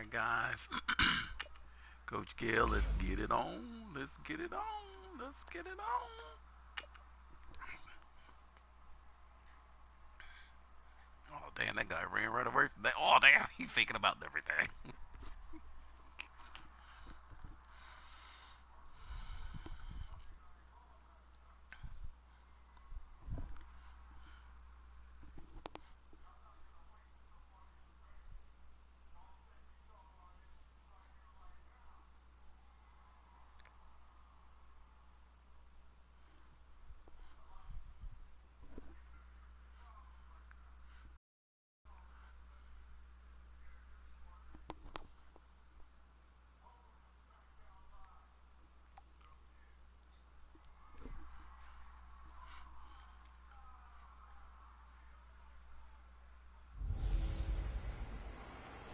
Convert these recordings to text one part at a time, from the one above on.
right, guys. Coach Gill, let's get it on. Let's get it on. Let's get it on. Oh, damn, that guy ran right away from that. Oh, damn, he's thinking about everything.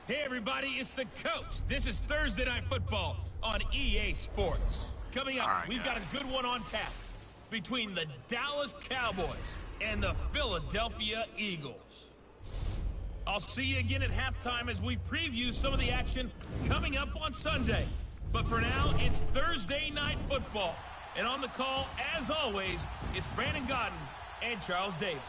Hey everybody, it's the coach. This is Thursday Night Football on EA Sports. Coming up, we've got a good one on tap between the Dallas Cowboys and the Philadelphia Eagles. I'll see you again at halftime as we preview some of the action coming up on Sunday. But for now, it's Thursday Night Football. And on the call, as always, it's Brandon Gaudin and Charles Davis.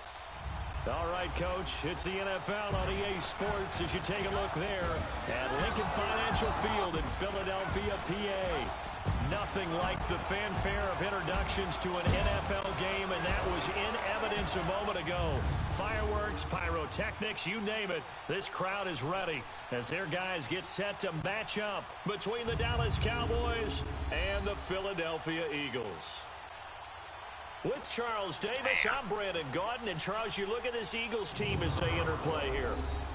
All right, Coach, it's the NFL on EA Sports as you take a look there at Lincoln Financial Field in Philadelphia, PA. Nothing like the fanfare of introductions to an NFL game, and that was in evidence a moment ago. Fireworks, pyrotechnics, you name it, this crowd is ready as their guys get set to match up between the Dallas Cowboys and the Philadelphia Eagles. With Charles Davis, I'm Brandon Gaudin. And, Charles, you look at this Eagles team as they interplay here.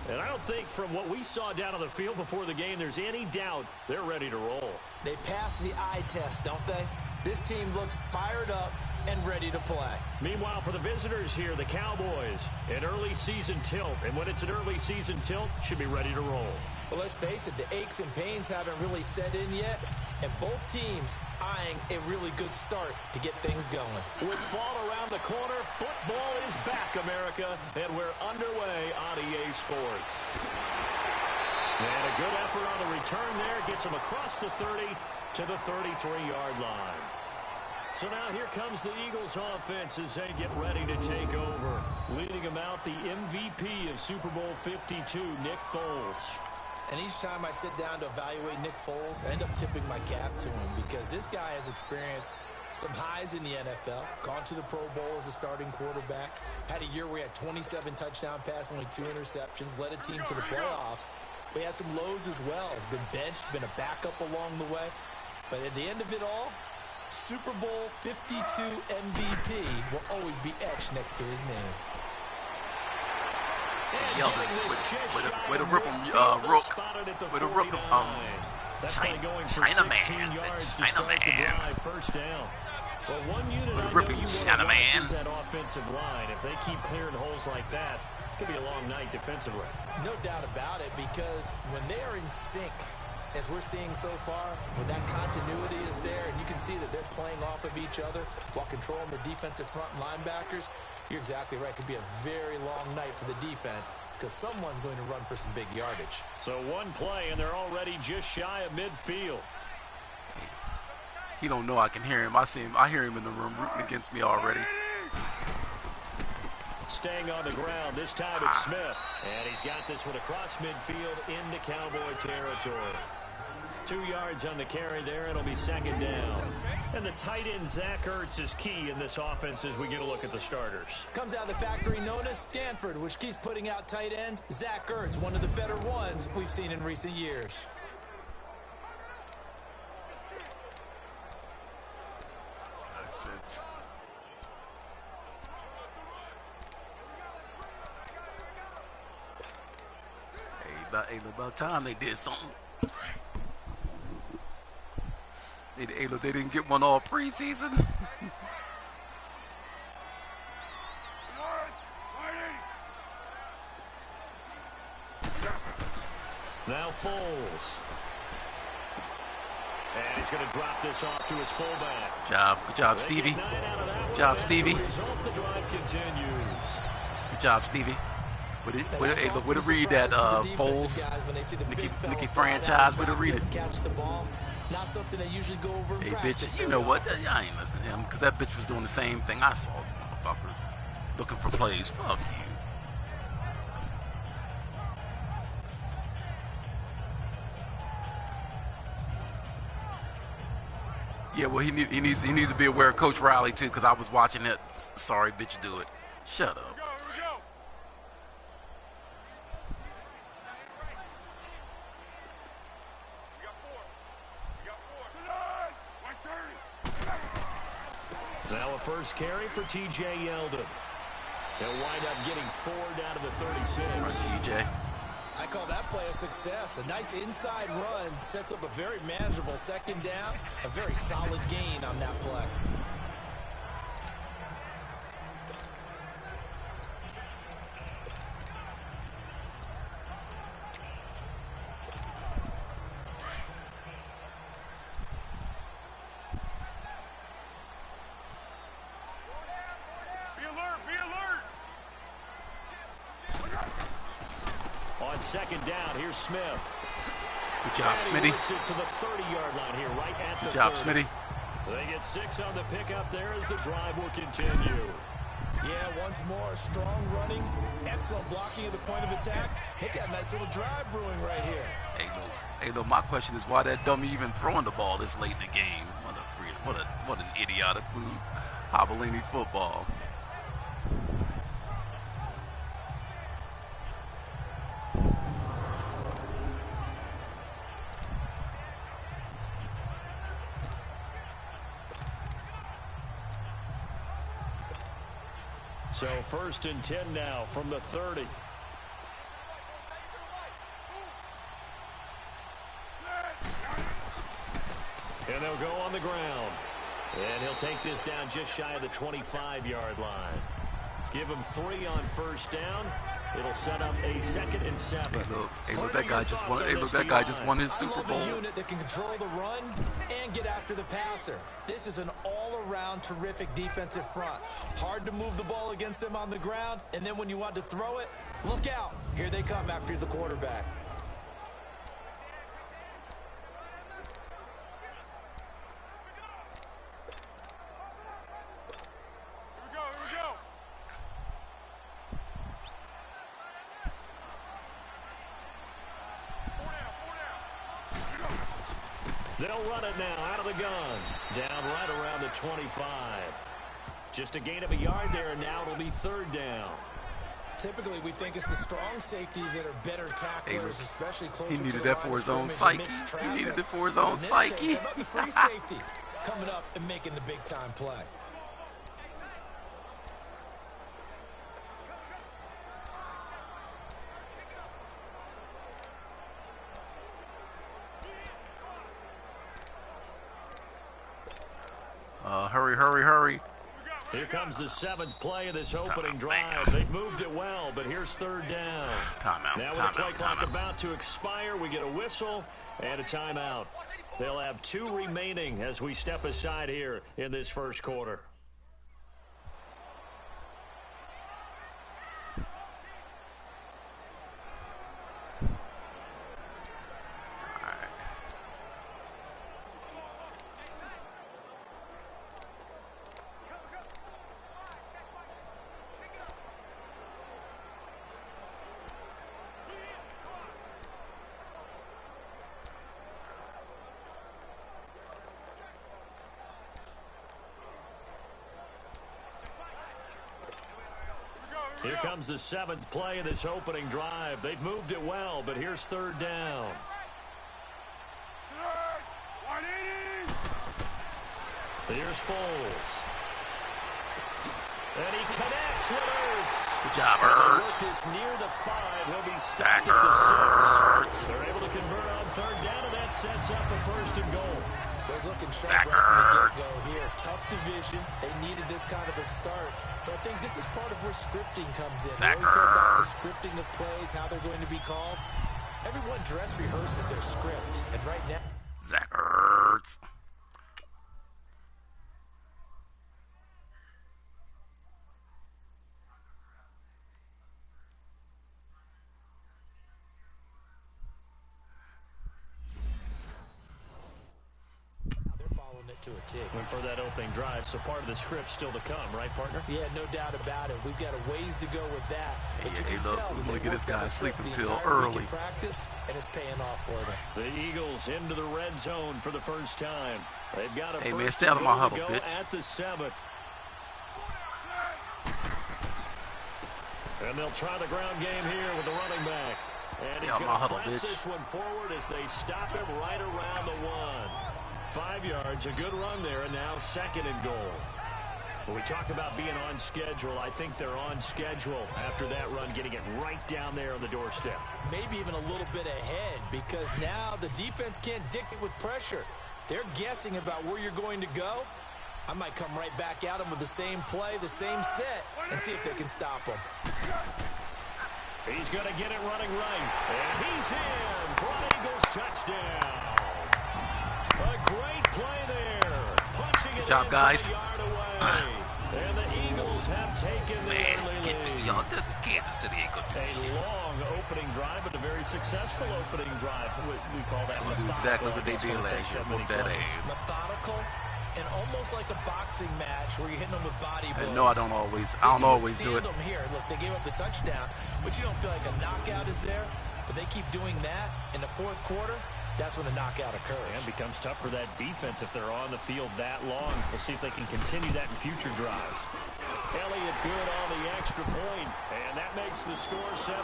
And I don't think from what we saw down on the field before the game, there's any doubt they're ready to roll. They pass the eye test, don't they? This team looks fired up and ready to play. Meanwhile, for the visitors here, the Cowboys, an early season tilt. And when it's an early season tilt, should be ready to roll. Well, let's face it, the aches and pains haven't really set in yet. And both teams eyeing a really good start to get things going. With fall around the corner, football is back, America, and we're underway on EA Sports. And a good effort on the return there gets them across the 30 to the 33-yard line. So now here comes the Eagles offense as they get ready to take over. Leading them out, the MVP of Super Bowl 52, Nick Foles. And each time I sit down to evaluate Nick Foles, I end up tipping my cap to him because this guy has experienced some highs in the NFL, gone to the Pro Bowl as a starting quarterback, had a year where he had 27 touchdown passes, only 2 interceptions, led a team to the playoffs. But he had some lows as well. He's been benched, been a backup along the way. But at the end of it all, Super Bowl 52 MVP will always be etched next to his name. Yelled it with a rip him, Rook. With a rip him, Chinaman. First down. Well, one unit with a ripping Chinaman. Is that offensive line. If they keep clearing holes like that, it could be a long night defensively. No doubt about it, because when they are in sync, as we're seeing so far, when that continuity is there, and you can see that they're playing off of each other while controlling the defensive front linebackers, you're exactly right. It could be a very long night for the defense because someone's going to run for some big yardage. So one play, and they're already just shy of midfield. He don't know I can hear him. I hear him in the room rooting against me already. Staying on the ground, this time it's Smith. And he's got this one across midfield into Cowboy territory. 2 yards on the carry there. It'll be second down. And the tight end, Zach Ertz, is key in this offense as we get a look at the starters. Comes out of the factory known as Stanford, which keeps putting out tight ends. Zach Ertz, one of the better ones we've seen in recent years. About time they did something. They didn't get one all preseason. Now Foles. And he's going to drop this off to his fullback. Good job, Stevie. Good job, Stevie. The drive continues. Good job, Stevie. Hey, look, where to read that Foles, Nicky franchise, where to read it. Catch the ball. Not something they usually go over in Hey, practice. bitch, you know what? I ain't listening to him because that bitch was doing the same thing I saw, motherfucker. Looking for plays. Fuck you. Yeah, well, he needs to be aware of Coach Riley too, because I was watching that sorry bitch do it. Shut up. Now a first carry for T.J. Yeldon. He'll wind up getting 4 down to the 36. All right, TJ. I call that play a success. A nice inside run sets up a very manageable second down. A very solid gain on that play. On second down, here's Smith. Good job, Smitty. It to the 30-yard line here, right at the Good job, 30. Smitty. They get 6 on the pickup there as the drive will continue. Yeah, once more, strong running, excellent blocking at the point of attack. Look at a nice little drive brewing right here. Hey, look, my question is why that dummy even throwing the ball this late in the game? What an idiotic move. Hobbling football. So first and 10 now from the 30. And they'll go on the ground. And he'll take this down just shy of the 25-yard line. Give him 3 on first down. It'll set up a 2nd and 7. Hey, look, that guy just won. Hey, look, that guy just won his Super Bowl. I love the unit that can control the run and get after the passer. This is an all-around terrific defensive front. Hard to move the ball against them on the ground, and then when you want to throw it, look out. Here they come after the quarterback. They'll run it now out of the gun. Down right around the 25. Just a gain of a yard there, and now it'll be 3rd down. Typically, we think it's the strong safeties that are better tacklers, especially closer he needed to the that for his own psyche. He needed it for his own psyche. Case, how about the free safety coming up and making the big-time play? Hurry. Here comes the 7th play of this opening drive. They've moved it well, but here's 3rd down. Timeout. Now with the play clock about to expire, we get a whistle and a timeout. They'll have 2 remaining as we step aside here in this first quarter. Here comes the 7th play of this opening drive. They've moved it well, but here's 3rd down. Here's Foles. And he connects with Ertz. Good job, Ertz. Is near the 5. He'll be stopped Zach at the 6. Ertz. They're able to convert on 3rd down, and that sets up a 1st and goal. Was looking sharp Zach right from the Ertz. get-go here. Tough division. They needed this kind of a start. But I think this is part of where scripting comes in. Zach We always hear about the Ertz. scripting of plays, how they're going to be called. Everyone dress rehearses their script. And right now, Zach Ertz. to a T. And for that opening drive, so part of the script still to come, right, partner? Yeah, no doubt about it. We've got a ways to go with that. But you can look, tell we're going to get this guy a sleeping pill early. early. Practice, and it's paying off for them. The Eagles into the red zone for the first time. They've got a hey, first man, stay out of my huddle, go bitch. At the 7. And they'll try the ground game here with the running back. And stay he's out of my huddle, press bitch. This one forward as they stop him right around the 1. 5 yards, a good run there, and now 2nd and goal. When we talk about being on schedule, I think they're on schedule after that run, getting it right down there on the doorstep. Maybe even a little bit ahead, because now the defense can't dictate with pressure. They're guessing about where you're going to go. I might come right back at them with the same play, the same set, and see if they can stop them. He's going to get it running right. And he's in for an Eagles touchdown. A great play there. Punching it Good job, guys. And the Eagles have taken the early lead. Y'all, Kansas City ain't going to do A shit. long opening drive, but a very successful opening drive. We call that We're going to do exactly what they did last year. Whoop that ass. Methodical and almost like a boxing match where you're hitting them with body blows. No, I don't always do it. Them here. Look, they gave up the touchdown, but you don't feel like a knockout is there. But they keep doing that in the fourth quarter. That's when the knockout occurs. And becomes tough for that defense if they're on the field that long. We'll see if they can continue that in future drives. Elliott good on the extra point, and that makes the score 7-0.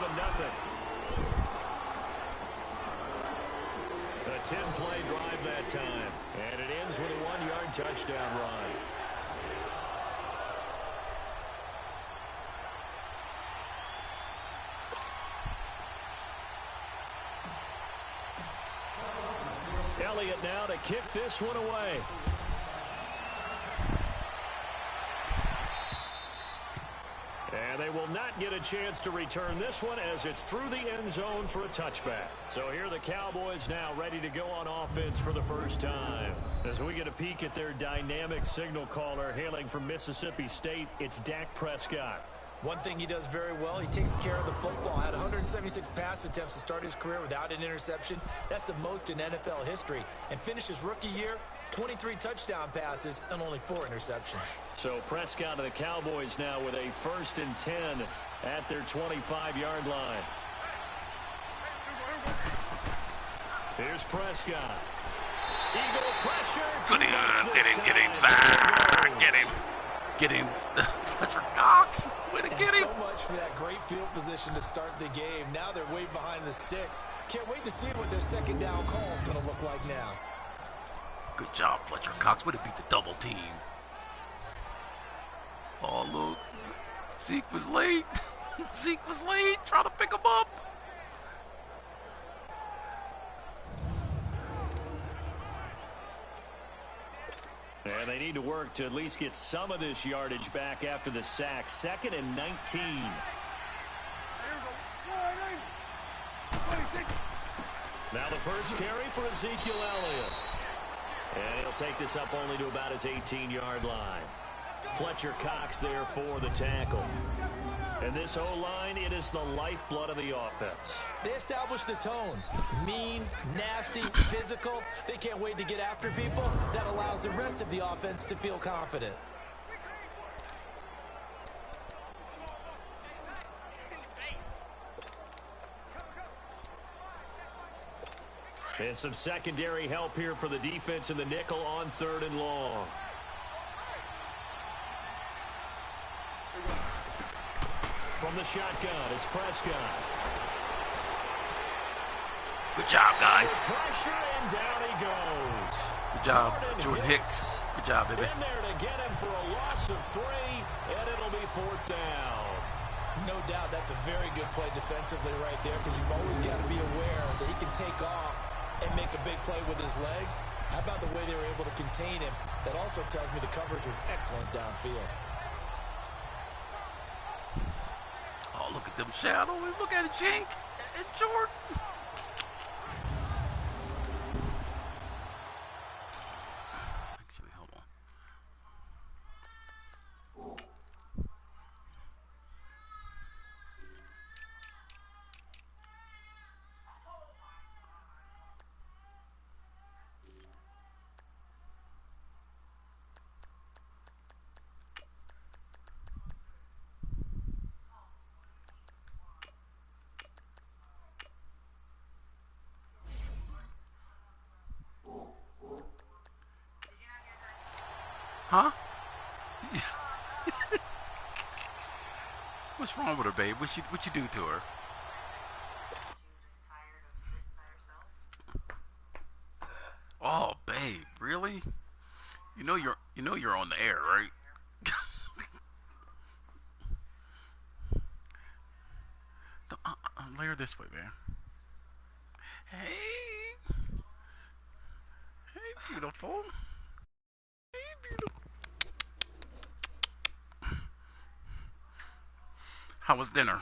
A 10-play drive that time, and it ends with a 1-yard touchdown run. Elliott now to kick this one away. And they will not get a chance to return this one as it's through the end zone for a touchback. So here the Cowboys now ready to go on offense for the first time. As we get a peek at their dynamic signal caller hailing from Mississippi State, it's Dak Prescott. One thing he does very well, he takes care of the football. Had 176 pass attempts to start his career without an interception. That's the most in NFL history. And finished his rookie year, 23 touchdown passes and only 4 interceptions. So Prescott of the Cowboys now with a 1st and 10 at their 25-yard line. Here's Prescott. Eagle pressure. Get him, sir. Get him. Fletcher Cox. Way to get him. So much for that great field position to start the game. Now they're way behind the sticks. Can't wait to see what their second down call is going to look like now. Good job, Fletcher Cox. Way to beat the double team. Oh, look. Zeke was late. Zeke was late. Trying to pick him up. And they need to work to at least get some of this yardage back after the sack. 2nd and 19. Now the first carry for Ezekiel Elliott. And he'll take this up only to about his 18-yard line. Fletcher Cox there for the tackle. And this O-line, it is the lifeblood of the offense. They establish the tone. Mean, nasty, physical. They can't wait to get after people. That allows the rest of the offense to feel confident. And some secondary help here for the defense in the nickel on 3rd and long. From the shotgun, it's Prescott. Good job, guys. Pressure, and down he goes. Good job, Jordan Hicks. Good job, baby. In there to get him for a loss of 3, and it'll be 4th down. No doubt that's a very good play defensively right there, because you've always got to be aware that he can take off and make a big play with his legs. How about the way they were able to contain him? That also tells me the coverage was excellent downfield. Oh, look at them shadows. Look at it, Jink and Jordan. Actually, hold on. Huh? What's wrong with her, babe? What you do to her? Oh, babe, really? You know you're on the air, right? Lay her this way, man. Hey, hey, beautiful. Hey, beautiful. How was dinner?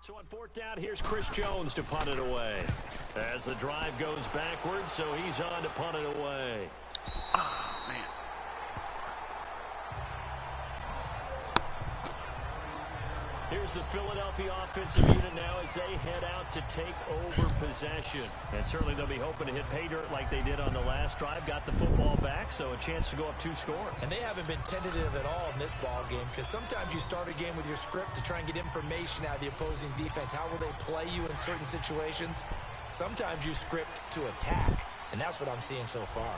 So on fourth down, here's Chris Jones to punt it away. As the drive goes backwards, so he's on to punt it away. Oh, man. Here's the Philadelphia offensive unit now as they head out to take over possession. And certainly they'll be hoping to hit pay dirt like they did on the last drive. Got the football back, so a chance to go up 2 scores. And they haven't been tentative at all in this ball game because sometimes you start a game with your script to try and get information out of the opposing defense. How will they play you in certain situations? Sometimes you script to attack, and that's what I'm seeing so far.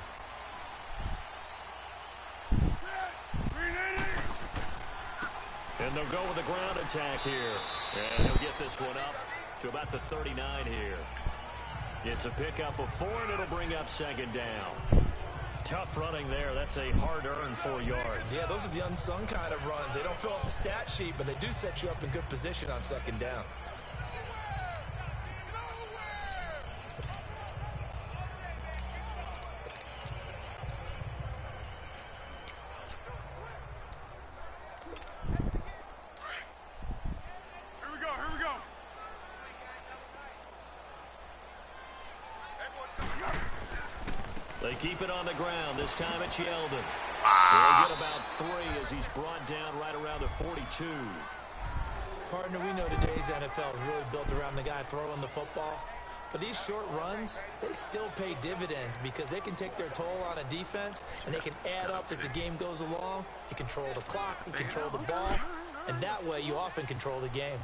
And they'll go with the ground attack here. And he'll get this one up to about the 39 here. It's a pickup of 4, and it'll bring up second down. Tough running there. That's a hard-earned 4 yards. Yeah, those are the unsung kind of runs. They don't fill up the stat sheet, but they do set you up in good position on second down. They keep it on the ground. This time it's Yeldon. He'll get about 3 as he's brought down right around the 42. Partner, we know today's NFL is really built around the guy throwing the football. But these short runs, they still pay dividends because they can take their toll on a defense and they can add up as the game goes along. You control the clock, you control the ball, and that way you often control the game.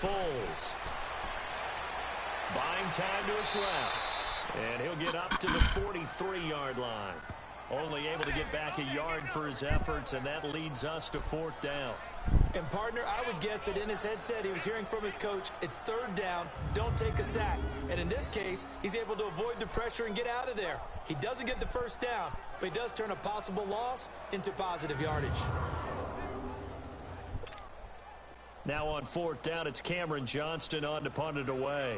Foles. Buying time to his left. And he'll get up to the 43-yard line. Only able to get back a yard for his efforts, and that leads us to 4th down. And, partner, I would guess that in his headset he was hearing from his coach, it's 3rd down, don't take a sack. And in this case, he's able to avoid the pressure and get out of there. He doesn't get the 1st down, but he does turn a possible loss into positive yardage. Now on 4th down, it's Cameron Johnston on to punt it away.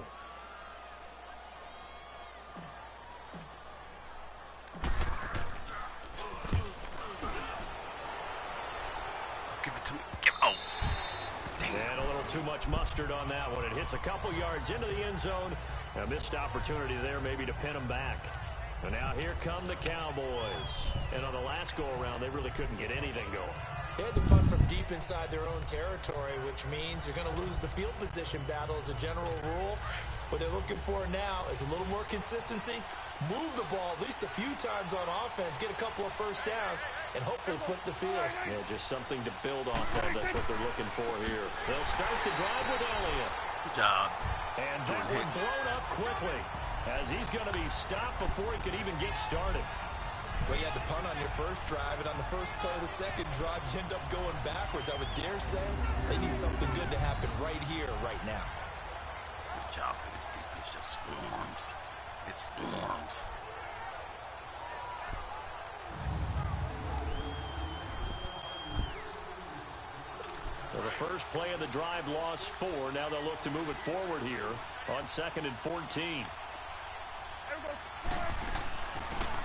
Give it to me. Oh. And a little too much mustard on that one. It hits a couple yards into the end zone. A missed opportunity there maybe to pin him back. And now here come the Cowboys. And on the last go-around, they really couldn't get anything going. They had to punt from deep inside their own territory, which means you're going to lose the field position battle as a general rule. What they're looking for now is a little more consistency, move the ball at least a few times on offense, get a couple of 1st downs, and hopefully flip the field. Yeah, just something to build off of. That's what they're looking for here. They'll start the drive with Elliott. Good job. And that one blown up quickly as he's going to be stopped before he could even get started. Well, you had to punt on your first drive, and on the first play of the second drive, you end up going backwards. I would dare say they need something good to happen right here, right now. Good job. This defense just swarms. It swarms. Well, the first play of the drive lost 4. Now they'll look to move it forward here on 2nd and 14.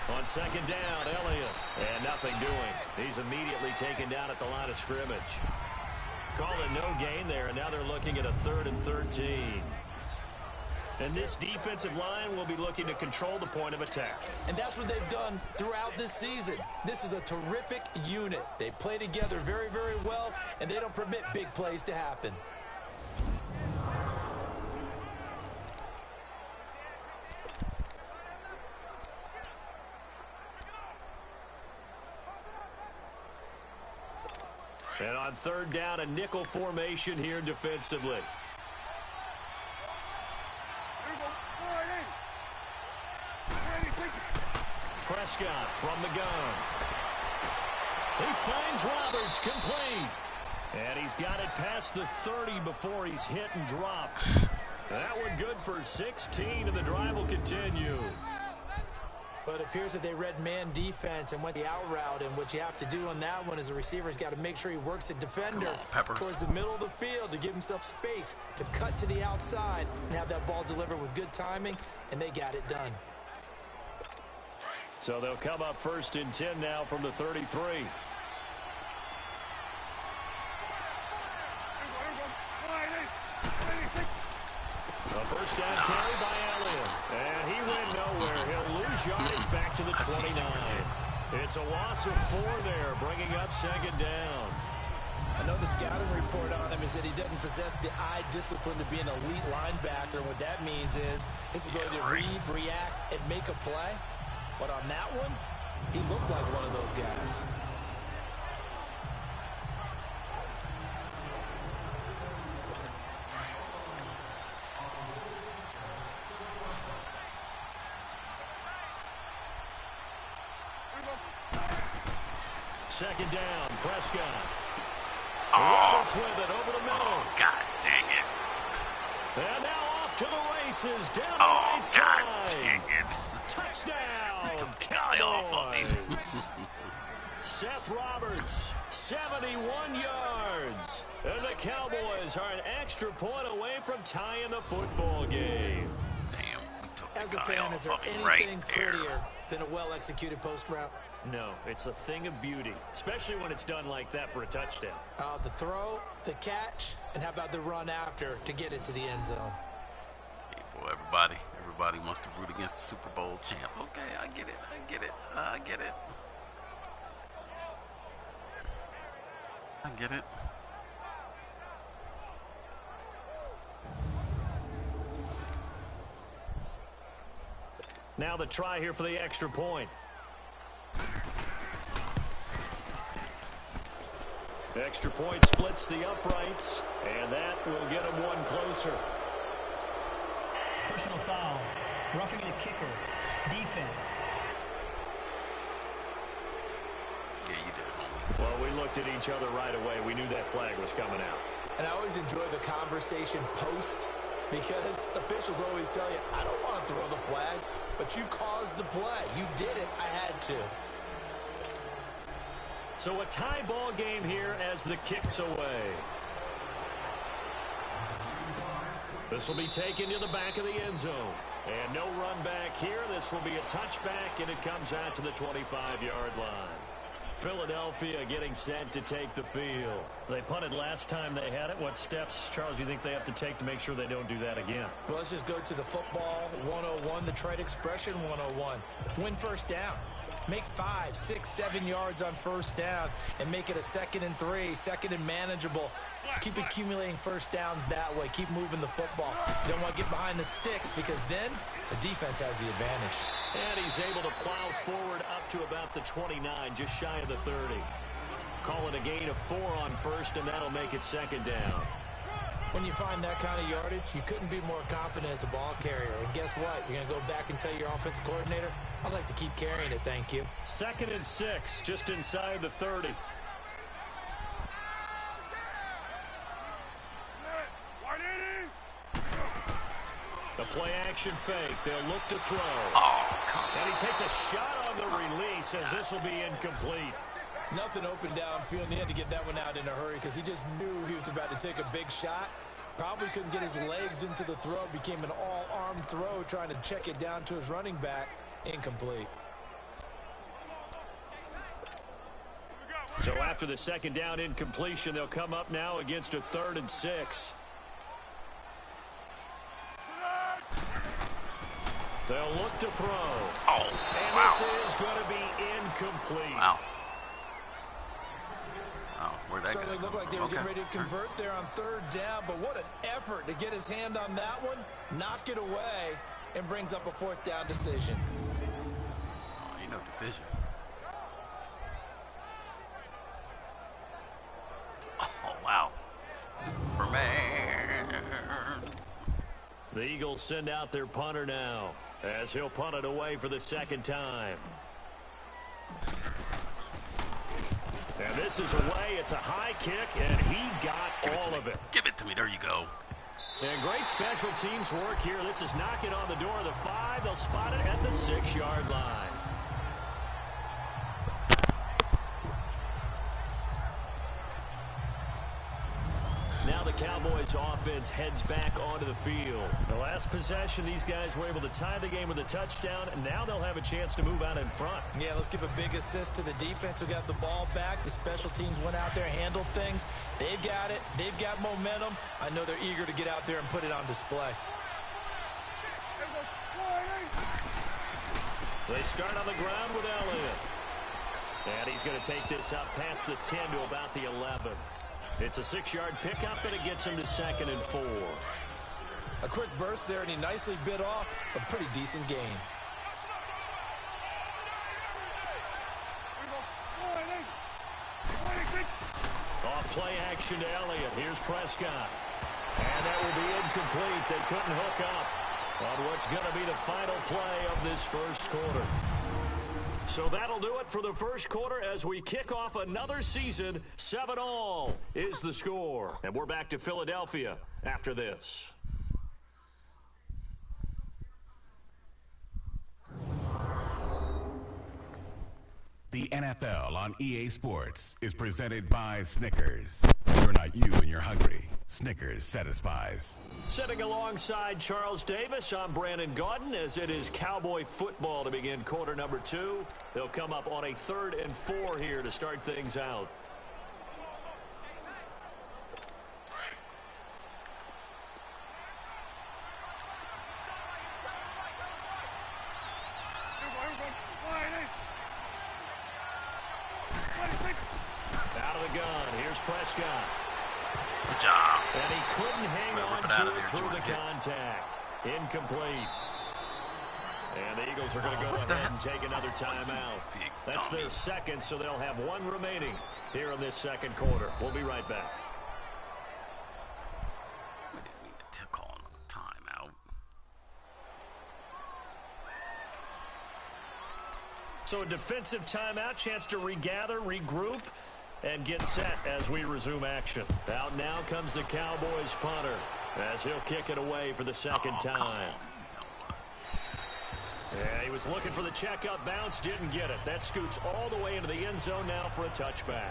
On 2nd down, Elliott. And nothing doing. He's immediately taken down at the line of scrimmage. Calling no gain there, and now they're looking at a 3rd and 13. And this defensive line will be looking to control the point of attack. And that's what they've done throughout this season. This is a terrific unit. They play together very, very well, and they don't permit big plays to happen. And on third down, a nickel formation here defensively. Prescott from the gun. He finds Roberts complete. And he's got it past the 30 before he's hit and dropped. That one good for 16, and the drive will continue. But it appears that they read man defense and went the out route, and what you have to do on that one is the receiver's got to make sure he works the defender towards the middle of the field to give himself space to cut to the outside and have that ball delivered with good timing, and they got it done. So they'll come up 1st and 10 now from the 33. A first down carry by Elliott. And he went nowhere. He'll lose yardage back to the 29. It's a loss of 4 there, bringing up 2nd down. I know the scouting report on him is that he doesn't possess the eye discipline to be an elite linebacker. And what that means is his ability to read, react, and make a play. But on that one, he looked like one of those guys. Second down, Prescott. Roberts with it over the middle. God dang it. And now off to the races down the right side. God dang it. Touchdown. Took the guy off of me. Seth Roberts, 71 yards. And the Cowboys are an extra point away from tying the football game. Damn, we took the As a guy fan, off is there of me anything right there. prettier than a well-executed post route? No, it's a thing of beauty, especially when it's done like that for a touchdown. The throw, the catch, and how about the run after to get it to the end zone? Hey, boy, everybody wants to root against the Super Bowl champ. Okay, I get it. I get it. I get it. I get it. Now the try here for the extra point. Extra point splits the uprights, and that will get him one closer. Personal foul. Roughing the kicker. Defense. Yeah, you did it, homie. Well, we looked at each other right away. We knew that flag was coming out. And I always enjoy the conversation post because officials always tell you, I don't want to throw the flag, but you caused the play. You did it. I had to. So a tie ball game here as the kick's away. This will be taken to the back of the end zone. And no run back here. This will be a touchback, and it comes out to the 25-yard line. Philadelphia getting set to take the field. They punted last time they had it. What steps, Charles, you think they have to take to make sure they don't do that again? Well, let's just go to the football 101, the trade expression 101. Win first down. Make 5, 6, 7 yards on first down and make it a 2nd and 3, 2nd and manageable. Keep accumulating first downs that way. Keep moving the football. You don't want to get behind the sticks because then the defense has the advantage. And he's able to plow forward up to about the 29, just shy of the 30. Call it a gain of 4 on first, and that'll make it 2nd down. When you find that kind of yardage, you couldn't be more confident as a ball carrier. And guess what? You're going to go back and tell your offensive coordinator, I'd like to keep carrying it, thank you. 2nd and 6, just inside the 30. The play action fake. They'll look to throw. Oh, come on. And he takes a shot on the release as this will be incomplete. Nothing open downfield, and he had to get that one out in a hurry because he just knew he was about to take a big shot. Probably couldn't get his legs into the throw. Became an all-arm throw, trying to check it down to his running back. Incomplete. So after the 2nd down incompletion, they'll come up now against a 3rd and 6. They'll look to throw. Oh, and wow. this is going to be incomplete. Wow. Oh, where'd that Certainly go? looked like they were Okay. getting ready to convert there on 3rd down, but what an effort to get his hand on that one, knock it away, and brings up a 4th down decision. Oh, ain't no decision. Superman. The Eagles send out their punter now, as he'll punt it away for the second time. And this is away. It's a high kick, and he got all of it. Give it to me. There you go. And great special teams work here. This is knocking on the door of the 5. They'll spot it at the 6-yard line. Now the Cowboys offense heads back onto the field. The last possession, these guys were able to tie the game with a touchdown, and now they'll have a chance to move out in front. Yeah, let's give a big assist to the defense who got the ball back. The special teams went out there, handled things. They've got it. They've got momentum. I know they're eager to get out there and put it on display. They start on the ground with Elliott. And he's going to take this up past the 10 to about the 11. It's a 6-yard pickup, and it gets him to 2nd and 4. A quick burst there, and he nicely bit off a pretty decent gain. Off play action to Elliott. Here's Prescott. And that will be incomplete. They couldn't hook up on what's going to be the final play of this first quarter. So that'll do it for the first quarter as we kick off another season. 7-all is the score. And we're back to Philadelphia after this. The NFL on EA Sports is presented by Snickers. You're not you when you're hungry. Snickers satisfies. Sitting alongside Charles Davis, I'm Brandon Gaudin as it is Cowboy football to begin quarter number 2. They'll come up on a 3rd and 4 here to start things out. Out of the gun, here's Prescott. Good job. And he couldn't hang on to it through the contact. Incomplete. And the Eagles are going to go ahead and take another timeout. That's their second, so they'll have 1 remaining here in this second quarter. We'll be right back. I didn't mean to call a timeout. So a defensive timeout, chance to regather, regroup, and get set as we resume action. Out now comes the Cowboys punter as he'll kick it away for the second time. Yeah, he was looking for the checkup bounce, didn't get it. That scoots all the way into the end zone now for a touchback.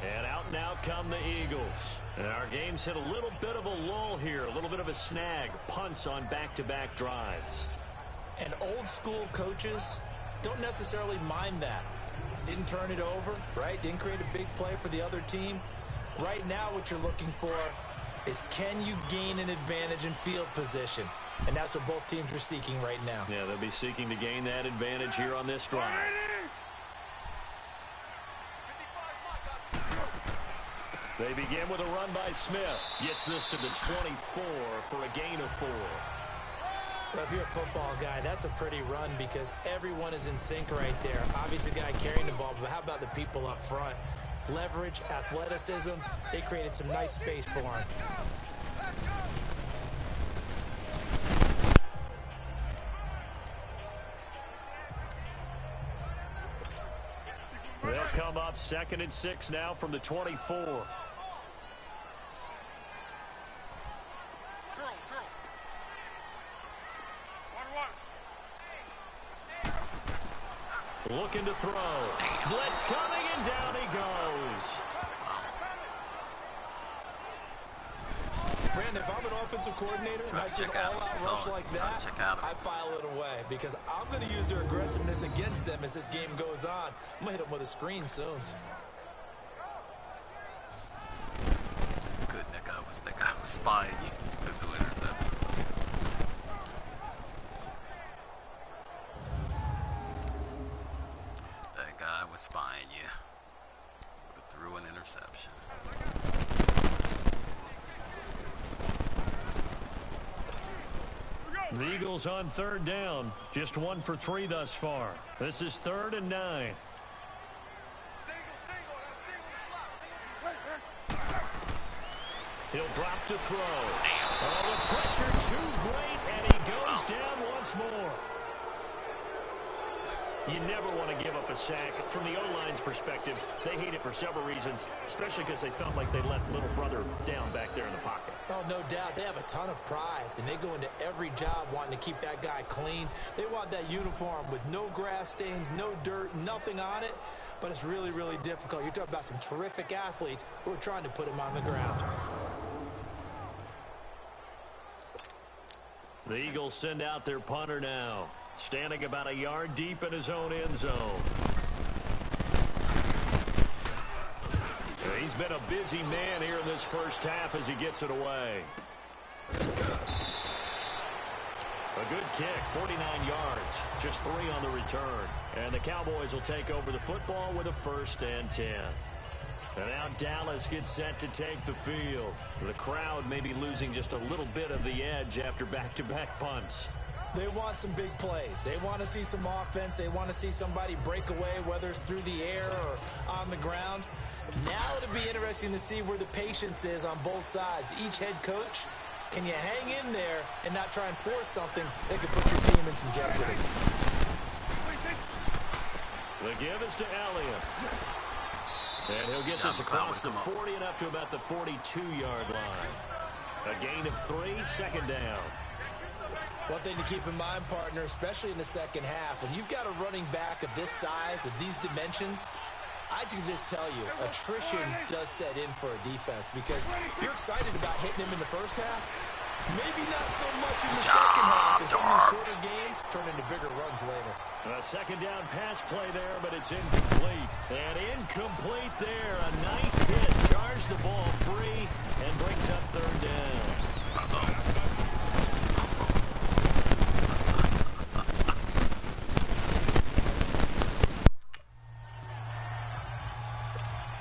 And out now come the Eagles. And our game's hit a little bit of a lull here, a little bit of a snag. Punts on back-to-back drives. And old school coaches don't necessarily mind that. Didn't turn it over, right? Didn't create a big play for the other team. Right now what you're looking for is, can you gain an advantage in field position? And that's what both teams are seeking right now. Yeah, they'll be seeking to gain that advantage here on this drive. They begin with a run by Smith. Gets this to the 24 for a gain of 4. Well, if you're a football guy, that's a pretty run because everyone is in sync right there. Obviously, the guy carrying the ball, but how about the people up front? Leverage, athleticism, they created some nice space for him. They'll come up 2nd and 6 now from the 24. Looking to throw. Blitz coming, and down he goes. Brandon, if I'm an offensive coordinator and I see an all-out rush like that, I file it away because I'm going to use their aggressiveness against them as this game goes on. I'm going to hit them with a screen soon. Good, that guy was spying you. Good to intercept. That guy was spying you. But threw an interception. The Eagles on 3rd down. Just 1 for 3 thus far. This is 3rd and 9. He'll drop to throw. Oh, the pressure too great, and he goes down once more. You never want to give up a sack. From the O-line's perspective, they hate it for several reasons, especially because they felt like they let little brother down back there in the pocket. Oh, no doubt. They have a ton of pride, and they go into every job wanting to keep that guy clean. They want that uniform with no grass stains, no dirt, nothing on it, but it's really, really difficult. You're talking about some terrific athletes who are trying to put him on the ground. The Eagles send out their punter now, standing about a yard deep in his own end zone. He's been a busy man here in this first half as he gets it away. A good kick, 49 yards, just 3 on the return. And the Cowboys will take over the football with a 1st and 10. And now Dallas gets set to take the field. The crowd may be losing just a little bit of the edge after back-to-back punts. They want some big plays. They want to see some offense. They want to see somebody break away, whether it's through the air or on the ground. Now it'll be interesting to see where the patience is on both sides. Each head coach, can you hang in there and not try and force something that could put your team in some jeopardy? The give is to Elliott. And he'll get this across the 40 and up to about the 42-yard line. A gain of 3, 2nd down. One thing to keep in mind, partner, especially in the second half, when you've got a running back of this size, of these dimensions, I can just tell you, attrition does set in for a defense because you're excited about hitting him in the first half. Maybe not so much in the second half, and some of these shorter gains turn into bigger runs later. A 2nd down pass play there, but it's incomplete. And incomplete there. A nice hit. Charged the ball free and brings up 3rd down.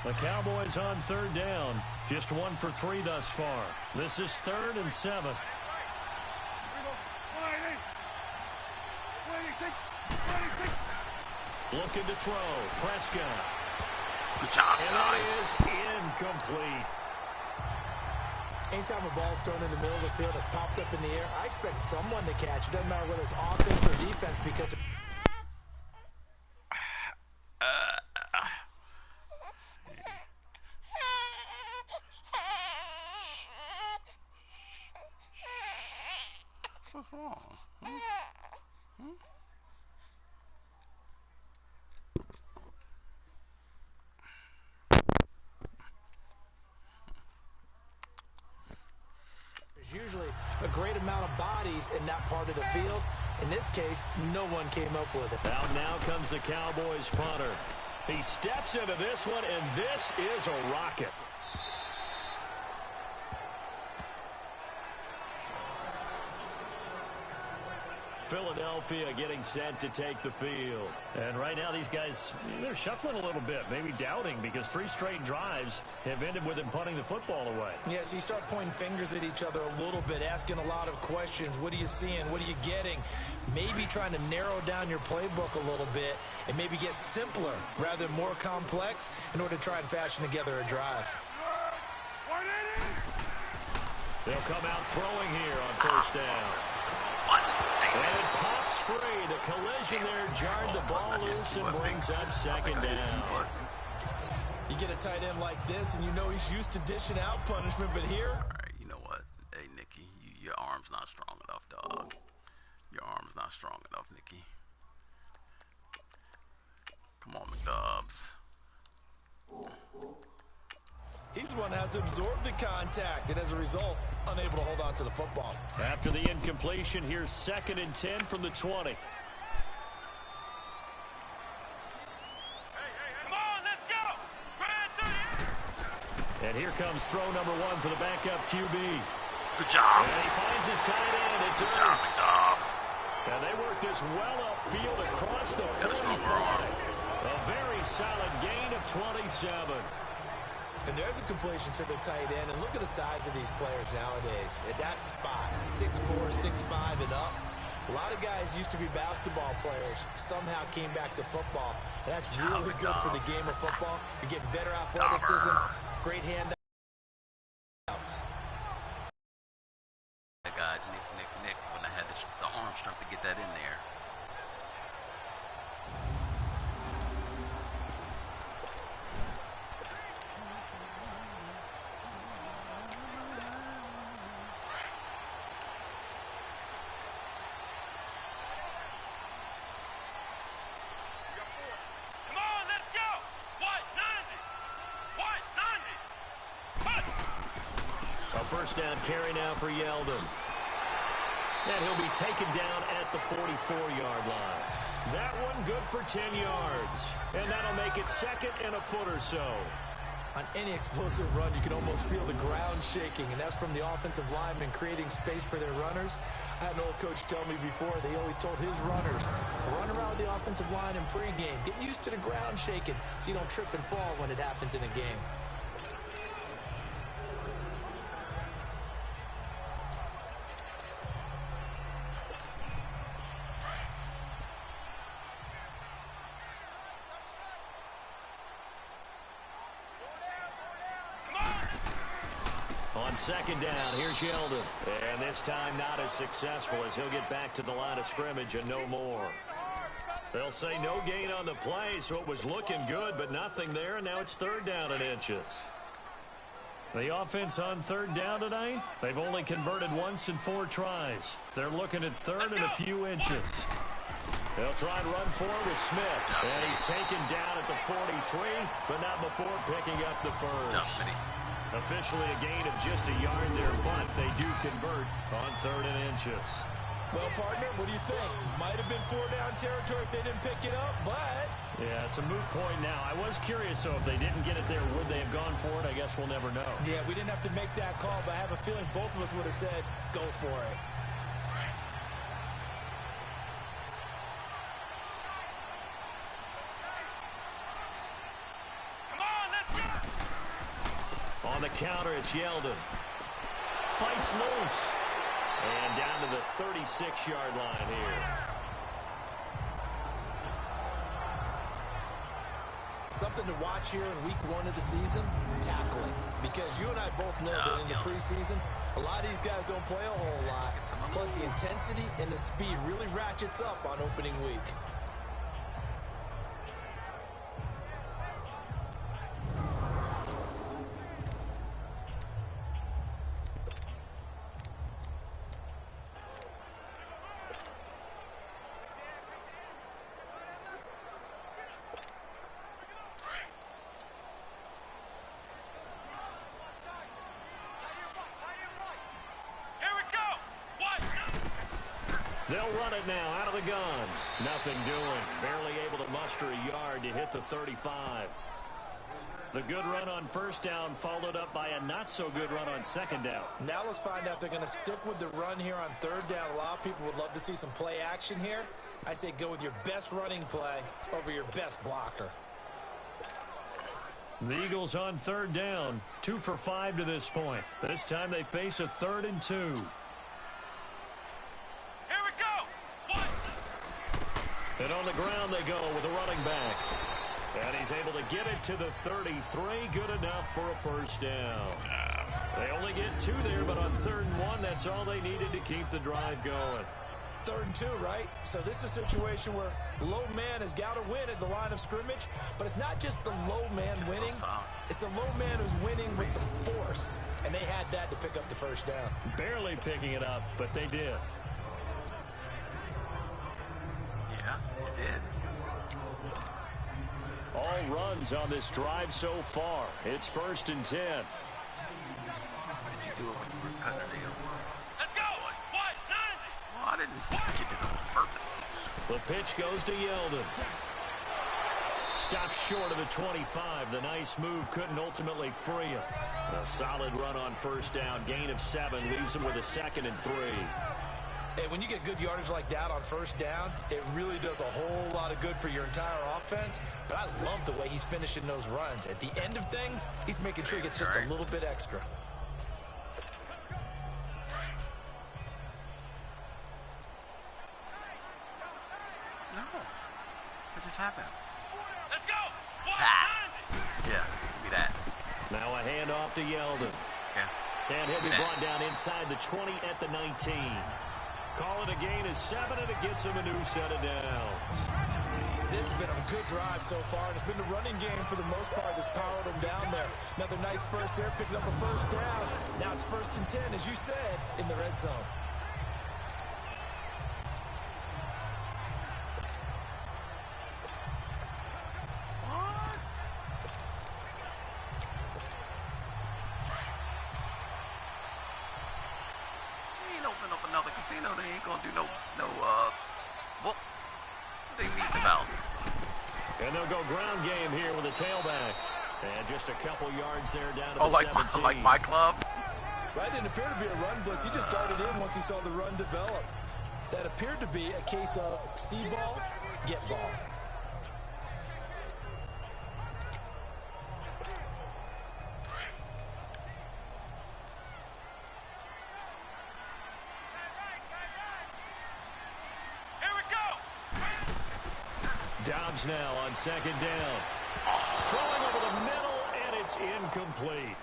The Cowboys on 3rd down. Just 1 for 3 thus far. This is 3rd and 7. Looking to throw. Prescott. Good job, and guys. That is incomplete. Anytime a ball's thrown in the middle of the field that's popped up in the air, I expect someone to catch. It doesn't matter whether it's offense or defense because what's wrong? there's usually a great amount of bodies in that part of the field. In this case, no one came up with it. Now comes the Cowboys punter. He steps into this one, and this is a rocket. Philadelphia getting set to take the field. And right now these guys, they're shuffling a little bit, maybe doubting because 3 straight drives have ended with them punting the football away. Yeah, so you start pointing fingers at each other a little bit, asking a lot of questions. What are you seeing? What are you getting? Maybe trying to narrow down your playbook a little bit and maybe get simpler rather than more complex in order to try and fashion together a drive. They'll come out throwing here on 1st down. And it pops free. The collision there jarred the ball loose and brings up 2nd down. You get a tight end like this, and you know he's used to dishing out punishment, but here... All right, you know what? Hey, Nicky, your arm's not strong enough, dog. Your arm's not strong enough, Nicky. Come on, McDubbs. He's the one that has to absorb the contact, and as a result, unable to hold on to the football. After the incompletion, here's 2nd and 10 from the 20. Come on, let's go! And here comes throw number 1 for the backup QB. Good job. And he finds his tight end. It's Good job, Ertz. McDubbs. And they work this well upfield across the 45. A very solid gain of 27. And there's a completion to the tight end. And look at the size of these players nowadays. At that spot, 6'4", 6'5", and up. A lot of guys used to be basketball players, somehow came back to football. And that's really good for the game of football. You're getting better athleticism, great handouts. strength to get that in there. First down carry now for Yeldon. And he'll be taken down at the 44-yard line. That one good for 10 yards. And that'll make it second and a foot or so. On any explosive run, you can almost feel the ground shaking, and that's from the offensive linemen creating space for their runners. I had an old coach tell me before, they always told his runners, run around the offensive line in pregame. Get used to the ground shaking so you don't trip and fall when it happens in a game. On second down, here's Yeldon. And this time not as successful as he'll get back to the line of scrimmage and no more. They'll say no gain on the play, so it was looking good, but nothing there, and now it's third down and inches. The offense on third down tonight, they've only converted once in 4 tries. They're looking at third and a few inches. They'll try and run forward with Smith. And he's taken down at the 43, but not before picking up the first. Officially a gain of just a yard there, but they do convert on third and inches. Well, partner, what do you think? Might have been 4-down territory if they didn't pick it up, but... Yeah, it's a moot point now. I was curious, so if they didn't get it there, would they have gone for it? I guess we'll never know. Yeah, we didn't have to make that call, but I have a feeling both of us would have said, go for it. On the counter, it's Yeldon. Fights loose. And down to the 36-yard line here. Something to watch here in week 1 of the season, tackling. Because you and I both know that in the preseason, a lot of these guys don't play a whole lot. Plus, the intensity and the speed really ratchets up on opening week. They'll run it now out of the gun. Nothing doing. Barely able to muster a yard to hit the 35. The good run on first down followed up by a not-so-good run on second down. Now let's find out if they're going to stick with the run here on third down. A lot of people would love to see some play action here. I say go with your best running play over your best blocker. The Eagles on third down. 2 for 5 to this point. This time they face a 3rd and 2. And on the ground they go with a running back. And he's able to get it to the 33. Good enough for a first down. They only get 2 there, but on 3rd and 1, that's all they needed to keep the drive going. 3rd and 2, right? So this is a situation where low man has got to win at the line of scrimmage. But it's not just the low man winning. It's the low man who's winning with some force. And they had that to pick up the first down. Barely picking it up, but they did. All runs on this drive so far. It's 1st and 10. Did you do it when you were cutting the nails? Let's go! What? Well, I didn't get it on purpose. The pitch goes to Yeldon. Stops short of the 25. The nice move couldn't ultimately free him. A solid run on first down. Gain of 7 leaves him with a 2nd and 3. Hey, when you get good yardage like that on first down, it really does a whole lot of good for your entire offense. But I love the way he's finishing those runs. At the end of things, he's making sure he gets just a little bit extra. No. What just happened? Let's go! Yeah, give me that. Now a handoff to Yeldon. Yeah. And he'll be brought down inside the 20 at the 19. Call it a gain of 7, and it gets him a new set of downs. This has been a good drive so far, and it's been the running game for the most part that's powered them down there. Another nice burst there, picking up a first down. Now it's 1st and 10, as you said, in the red zone. Casino, they ain't gonna do no what they meeting about. And they'll go ground game here with a tailback. And just a couple yards there down to the like 17. Like my club. Right, didn't appear to be a run blitz. He just started in once he saw the run develop. That appeared to be a case of see ball, get ball. Dobbs now on 2nd down. Throwing over the middle, and it's incomplete.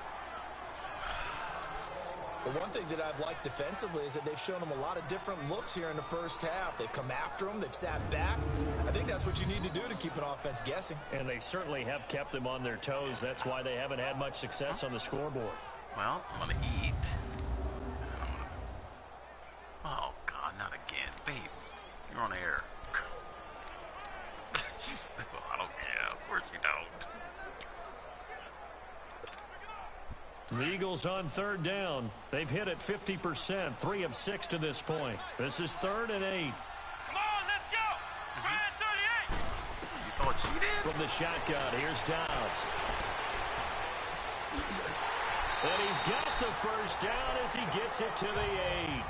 The one thing that I've liked defensively is that they've shown him a lot of different looks here in the first half. They've come after him. They've sat back. I think that's what you need to do to keep an offense guessing. And they certainly have kept them on their toes. That's why they haven't had much success on the scoreboard. Well, I'm going to eat. Oh, God, not again. Babe, you're on air. I don't care. Of course you don't. The Eagles on 3rd down. They've hit it 50%, 3 of 6 to this point. This is 3rd and 8. Come on, let's go. 38. You thought she did? From the shotgun, here's Dobbs. And he's got the first down as he gets it to the 8.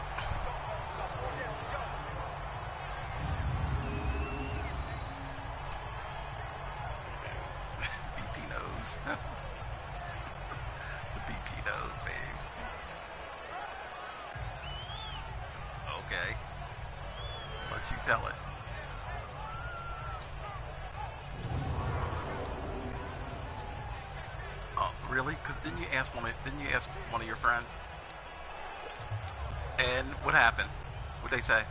The BP knows, babe. Okay. Why don't you tell it? Oh, really? Because didn't you ask one of your friends? And what happened? What'd they say?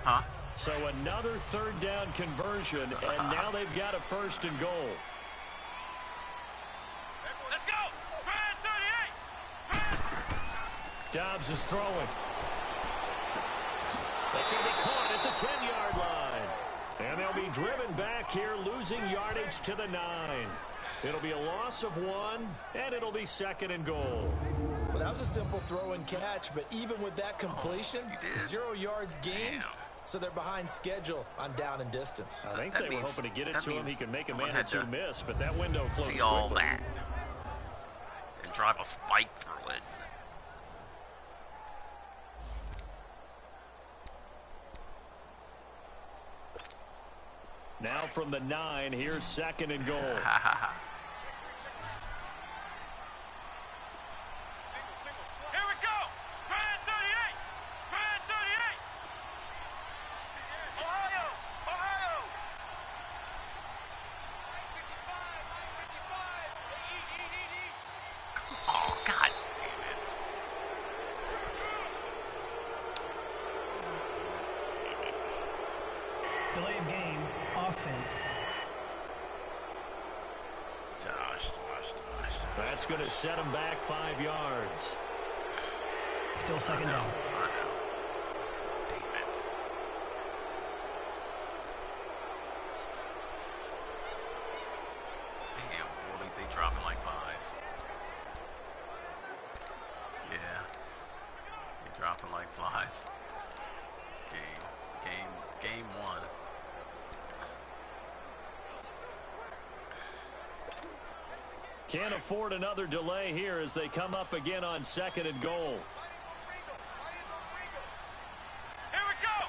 Huh? So another 3rd down conversion, and now they've got a 1st and goal. Let's go! 38! Dobbs is throwing. That's going to be caught at the 10-yard line. And they'll be driven back here, losing yardage to the 9. It'll be a loss of 1, and it'll be 2nd and goal. Well, that was a simple throw and catch, but even with that completion, 0 yards gained. Damn. So they're behind schedule on down and distance. I think they were hoping to get it to him. He can make a man or two miss, but that window closed. See all that and drive a spike through it. Now from the 9, here's 2nd and goal. Delay of game, offense. Josh. That's going to set him back 5 yards. Still 2nd down. I know. Damn it. Damn, boy, they dropping like 5s. Yeah. They dropping like flies. Game 1. Can't afford another delay here as they come up again on 2nd and goal. Here we go.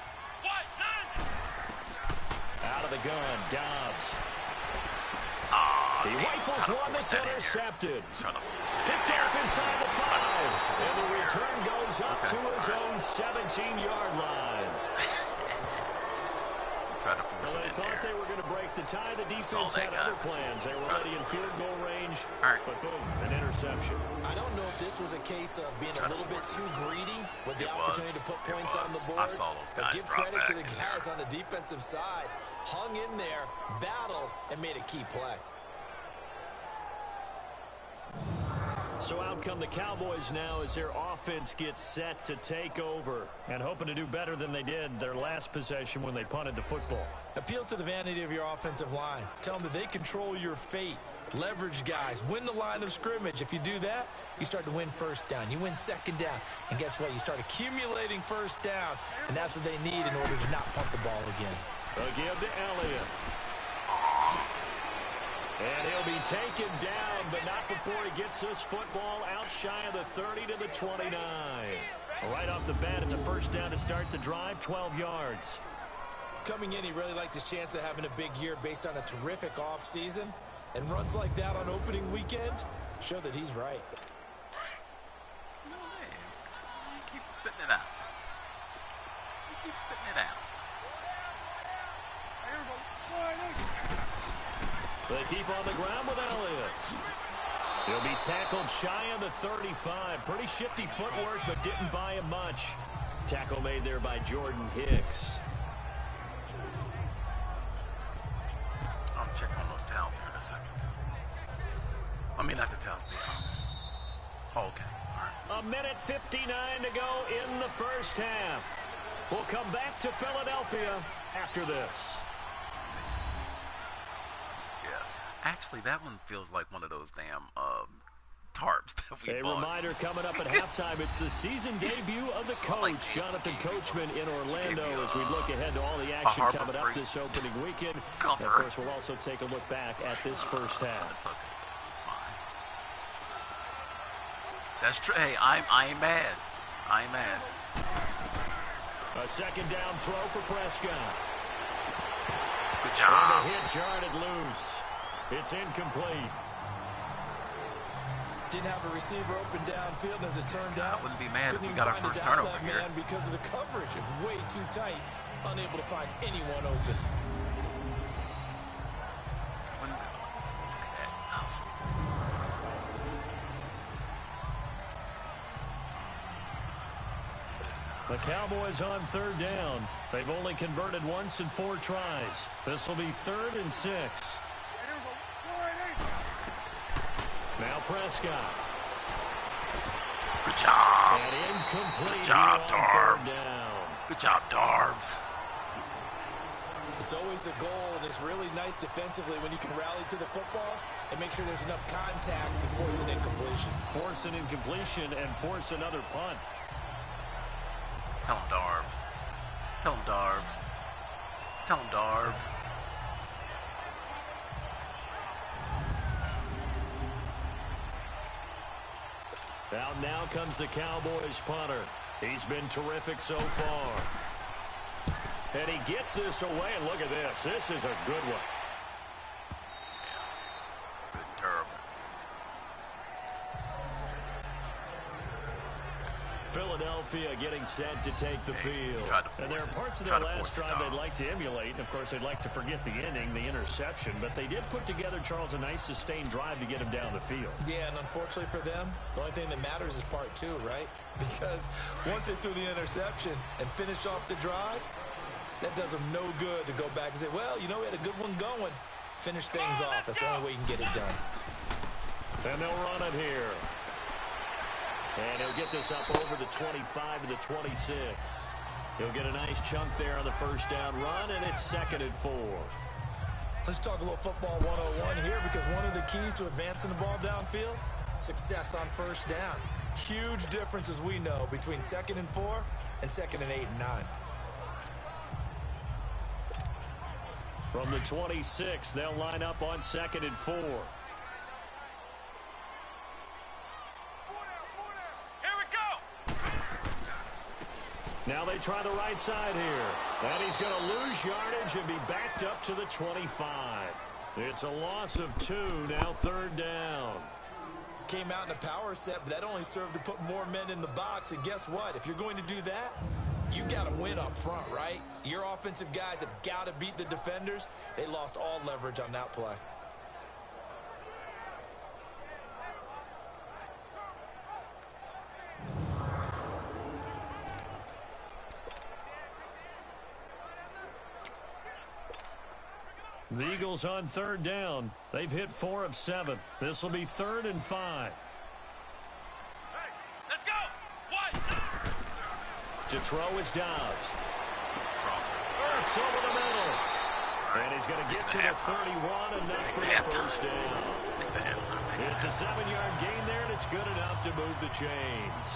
Out of the gun, Dobbs. He rifles one that's intercepted. Picked off inside the 5. And the return goes up to his own 17-yard line. Tried to force Well, it they in thought there. they were going to break the tie. The defense that had guy. other plans. They were ready in field goal range, but boom, an interception. I don't know if this was a case of being a little bit too greedy with the opportunity to put points on the board. I saw those guys but give drop credit to back the in guys there. on the defensive side. Hung in there, battled, and made a key play. So out come the Cowboys now as their offense gets set to take over and hoping to do better than they did their last possession when they punted the football. Appeal to the vanity of your offensive line. Tell them that they control your fate. Leverage guys. Win the line of scrimmage. If you do that, you start to win first down. You win second down. And guess what? You start accumulating first downs. And that's what they need in order to not punt the ball again. They'll give to Elliott. And he'll be taken down, but not before he gets this football out shy of the 30 to the 29. Right off the bat, it's a first down to start the drive, 12 yards. Coming in, he really liked his chance of having a big year based on a terrific offseason. And runs like that on opening weekend show that he's right. No way. He keeps spitting it out. He keeps spitting it out. They keep on the ground with Elliott. He'll be tackled shy of the 35. Pretty shifty footwork, but didn't buy him much. Tackle made there by Jordan Hicks. I'll check on those towels here in a second. I mean, not the towels. Oh, okay. All right. A minute 59 to go in the first half. We'll come back to Philadelphia after this. Actually, that one feels like one of those damn tarps that we bought. A reminder coming up at halftime. It's the season debut of the coach, Jonathan Coachman in Orlando, as we look ahead to all the action coming up this opening weekend. And of course, we'll also take a look back at this first half. It's okay. It's fine. That's true. Hey, I ain't mad. I ain't mad. A second down throw for Prescott. Good job. And a hit jarred it loose. It's incomplete. Didn't have a receiver open downfield, as it turned out. I wouldn't be mad if we Couldn't got our even find first his turnover outlet here. man because of the coverage. It was way too tight. Unable to find anyone open. Look at that. Awesome. The Cowboys on third down. They've only converted once in 4 tries. This will be 3rd and 6. Now Prescott. Good job. And incomplete. Good job, here on 3rd Darbs. down. Good job, Darbs. It's always a goal, and it's really nice defensively when you can rally to the football and make sure there's enough contact to force an incompletion. Force an incompletion and force another punt. Tell him, Darbs. Tell him, Darbs. Tell him, Darbs. Out now comes the Cowboys punter. He's been terrific so far. And he gets this away, and look at this. This is a good one. Good and terrible. Philadelphia getting set to take the field. And there are parts of their last drive they'd like to emulate. And, of course, they'd like to forget the ending, the interception. But they did put together, Charles, a nice sustained drive to get him down the field. Yeah, and unfortunately for them, the only thing that matters is part 2, right? Because once they threw the interception and finished off the drive, that does them no good to go back and say, well, you know, we had a good one going. Finish things off. That's the only way you can get it done. And they'll run it here. And he'll get this up over the 25 to the 26. He'll get a nice chunk there on the first down run, and it's 2nd and 4. Let's talk a little football 101 here, because one of the keys to advancing the ball downfield, success on first down. Huge difference, as we know, between 2nd and 4 and 2nd and 8 and 9. From the 26, they'll line up on 2nd and 4. Now they try the right side here. And he's going to lose yardage and be backed up to the 25. It's a loss of 2, now 3rd down. Came out in a power set, but that only served to put more men in the box. And guess what? If you're going to do that, You got to win up front, right? Your offensive guys have got to beat the defenders. They lost all leverage on that play. The Eagles on third down. They've hit 4 of 7. This will be 3rd and 5. Hey, let's go! One! To throw is Dobbs. Crosser. Works over the middle. And he's going to get to the 31 and not for the first down. Take the halftime. It's a 7-yard gain there, and it's good enough to move the chains.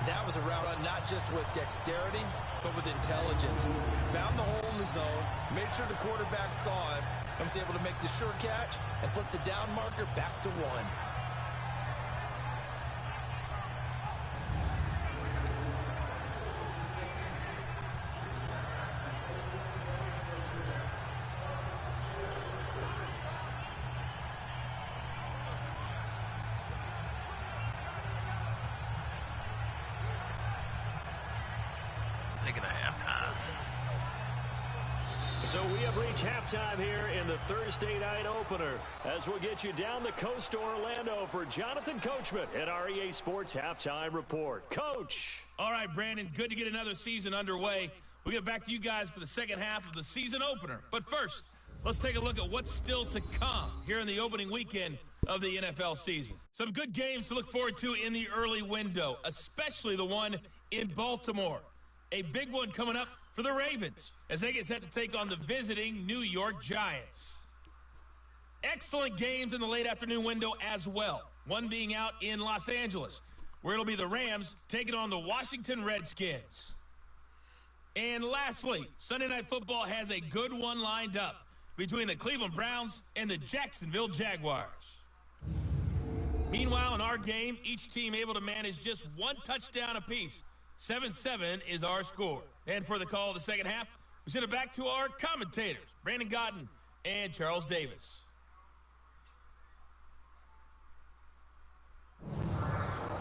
That was a route run not just with dexterity, but with intelligence. Found the hole in the zone, made sure the quarterback saw it, and was able to make the sure catch and flip the down marker back to 1. Taking a halftime. So we have reached halftime here in the Thursday night opener, as we'll get you down the coast to Orlando for Jonathan Coachman at our EA Sports Halftime Report. Coach! All right, Brandon, good to get another season underway. We'll get back to you guys for the second half of the season opener. But first, let's take a look at what's still to come here in the opening weekend of the NFL season. Some good games to look forward to in the early window, especially the one in Baltimore. A big one coming up for the Ravens as they get set to take on the visiting New York Giants. Excellent games in the late afternoon window as well. One being out in Los Angeles, where it'll be the Rams taking on the Washington Redskins. And lastly, Sunday Night Football has a good one lined up between the Cleveland Browns and the Jacksonville Jaguars. Meanwhile, in our game, each team able to manage just one touchdown apiece. 7-7 is our score. And for the call of the second half, we send it back to our commentators, Brandon Godden and Charles Davis.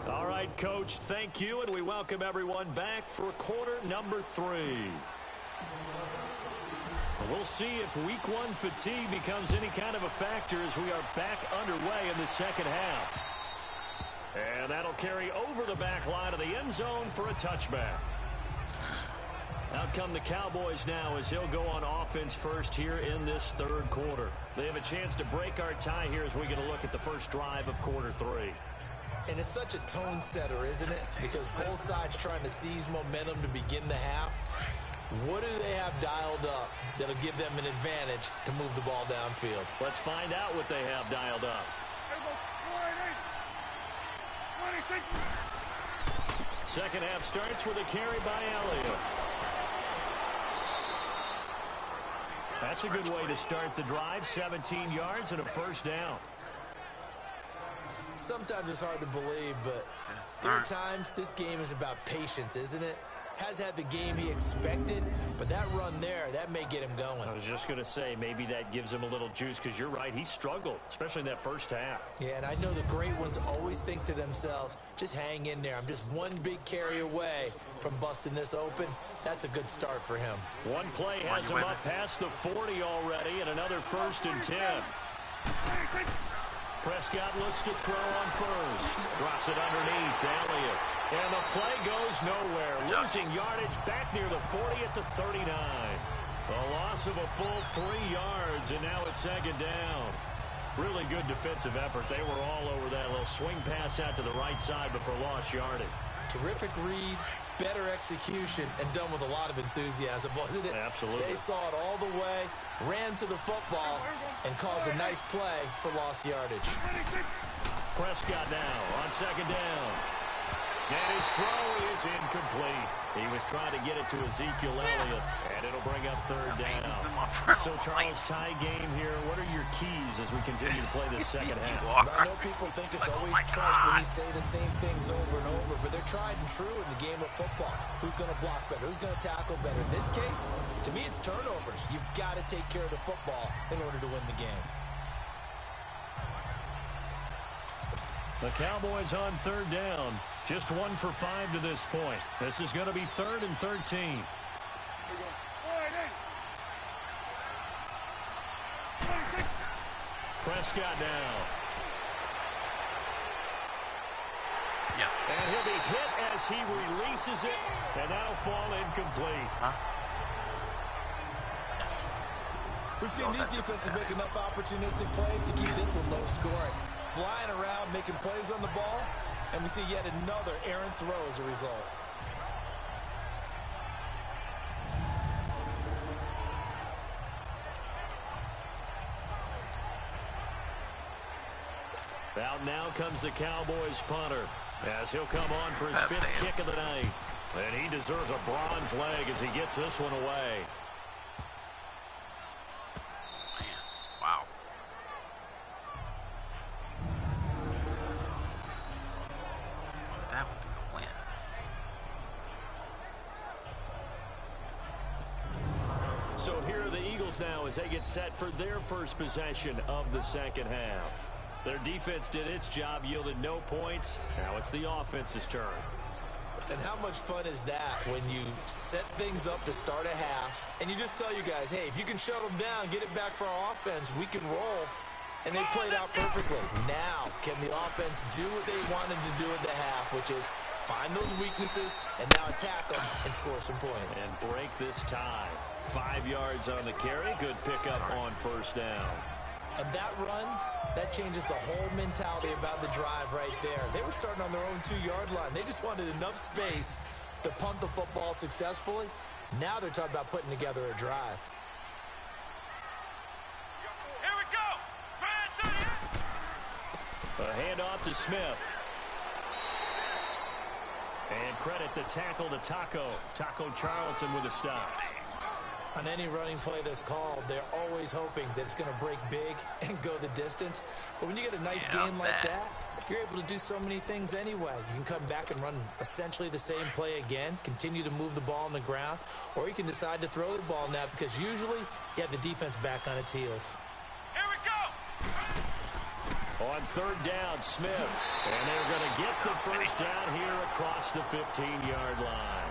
All right, Coach, thank you, and we welcome everyone back for quarter number 3. We'll see if week 1 fatigue becomes any kind of a factor as we are back underway in the second half. And that'll carry over the back line of the end zone for a touchback. Out come the Cowboys now as he'll go on offense first here in this third quarter. They have a chance to break our tie here as we get a look at the first drive of quarter 3. And it's such a tone setter, isn't it? Because both sides trying to seize momentum to begin the half. What do they have dialed up that'll give them an advantage to move the ball downfield? Let's find out what they have dialed up. Second half starts with a carry by Elliott. That's a good way to start the drive. 17 yards and a first down. Sometimes it's hard to believe, but there are times this game is about patience, isn't it? Has had the game he expected, but that run there, that may get him going. I was just going to say, maybe that gives him a little juice, because you're right, he struggled, especially in that first half. Yeah, and I know the great ones always think to themselves, just hang in there. I'm just one big carry away from busting this open. That's a good start for him. One play has him up past the 40 already, and another 1st and 10. Prescott looks to throw on first. Drops it underneath to Elliott. And the play goes nowhere. Losing yardage back near the 40 at the 39. A loss of a full 3 yards, and now it's second down. Really good defensive effort. They were all over that little swing pass out to the right side before lost yardage. Terrific read, better execution, and done with a lot of enthusiasm, wasn't it? Absolutely. They saw it all the way, ran to the football, and caused a nice play for lost yardage. Prescott now on second down. And his throw is incomplete. He was trying to get it to Ezekiel Elliott, and it'll bring up third down. So, Charles, tie game here. What are your keys as we continue to play this second half? I know people think it's always trite when you say the same things over and over, but they're tried and true in the game of football. Who's going to block better? Who's going to tackle better? In this case, to me, it's turnovers. You've got to take care of the football in order to win the game. The Cowboys on third down. Just 1 for 5 to this point. This is going to be 3rd and 13. Prescott down. Yeah. And he'll be hit as he releases it, and that'll fall incomplete. Huh? Yes. We've seen these defenses make enough opportunistic plays to keep this one low scoring. Flying around, making plays on the ball, and we see yet another errant throw as a result. Out now comes the Cowboys punter, as he'll come on for his 5th kick of the night. And he deserves a bronze leg as he gets this one away. Man, wow. That would be a win. So here are the Eagles now as they get set for their first possession of the second half. Their defense did its job, yielded no points. Now it's the offense's turn. And how much fun is that when you set things up to start a half, and you just tell you guys, hey, if you can shut them down, get it back for our offense, we can roll. And they played out perfectly. Now, can the offense do what they wanted to do at the half, which is find those weaknesses and now attack them and score some points. And break this tie. 5 yards on the carry. Good pickup on first down. And that run, that changes the whole mentality about the drive right there. They were starting on their own 2-yard line. They just wanted enough space to punt the football successfully. Now they're talking about putting together a drive. Here we go. A handoff to Smith. And credit the tackle to Taco. Taco Charlton with a stop. On any running play that's called, they're always hoping that it's going to break big and go the distance. But when you get a nice game like that, you're able to do so many things anyway. You can come back and run essentially the same play again, continue to move the ball on the ground, or you can decide to throw the ball now because usually you have the defense back on its heels. Here we go. On third down, Smith. And they're going to get the first down here across the 15-yard line.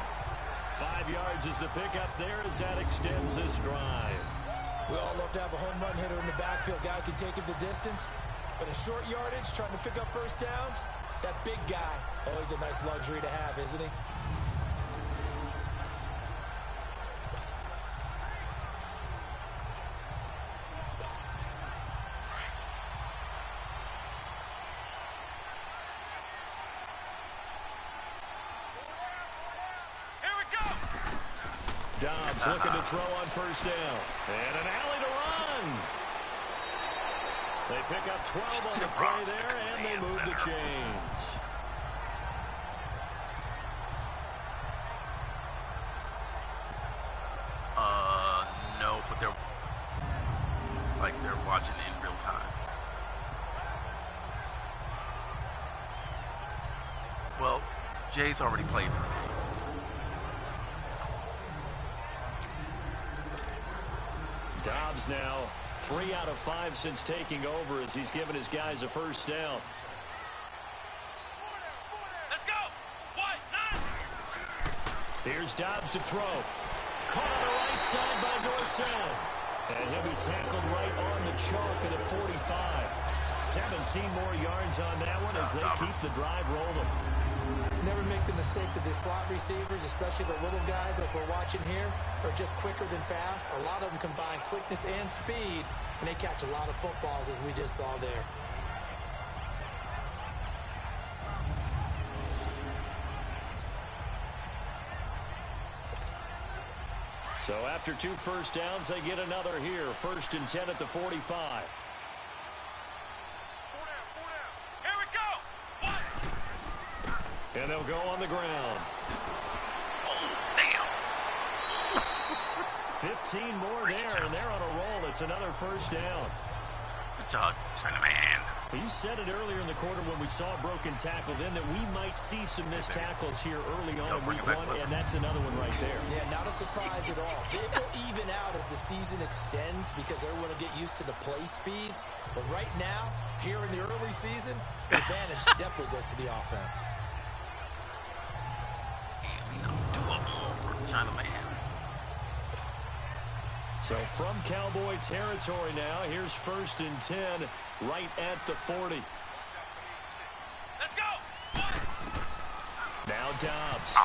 5 yards is the pickup there as that extends this drive. We all love to have a home run hitter in the backfield. Guy can take it the distance. But in short yardage, trying to pick up first downs, that big guy, always a nice luxury to have, isn't he? Dobbs looking to throw on first down. And an alley to run. They pick up 12 on the play there, and they move the chains. No, but they're watching it in real time. Well, Jay's already played this game. Dobbs now 3 out of 5 since taking over as he's given his guys a first down. Let's go. What? Nine. Here's Dobbs to throw. Caught on the right side by Dorsett. And he'll be tackled right on the chalk of the 45. 17 more yards on that one as they keep the drive rolling. Never make the mistake that the slot receivers, especially the little guys like we're watching here, are just quicker than fast. A lot of them combine quickness and speed, and they catch a lot of footballs as we just saw there. So after 2 first downs, they get another here. 1st and 10 at the 45. And they'll go on the ground. Oh, damn. 15 more there, and they're on a roll. It's another first down. Good job, Chinaman. You said it earlier in the quarter when we saw a broken tackle then that we might see some missed tackles here early on in week 1, and that's another one right there. Yeah, not a surprise at all. It will even out as the season extends because everyone will get used to the play speed. But right now, here in the early season, the advantage definitely goes to the offense. And we know 2 of them for Chinaman. So from Cowboy territory now, here's 1st and 10 right at the 40. Let's go! Now Dobbs.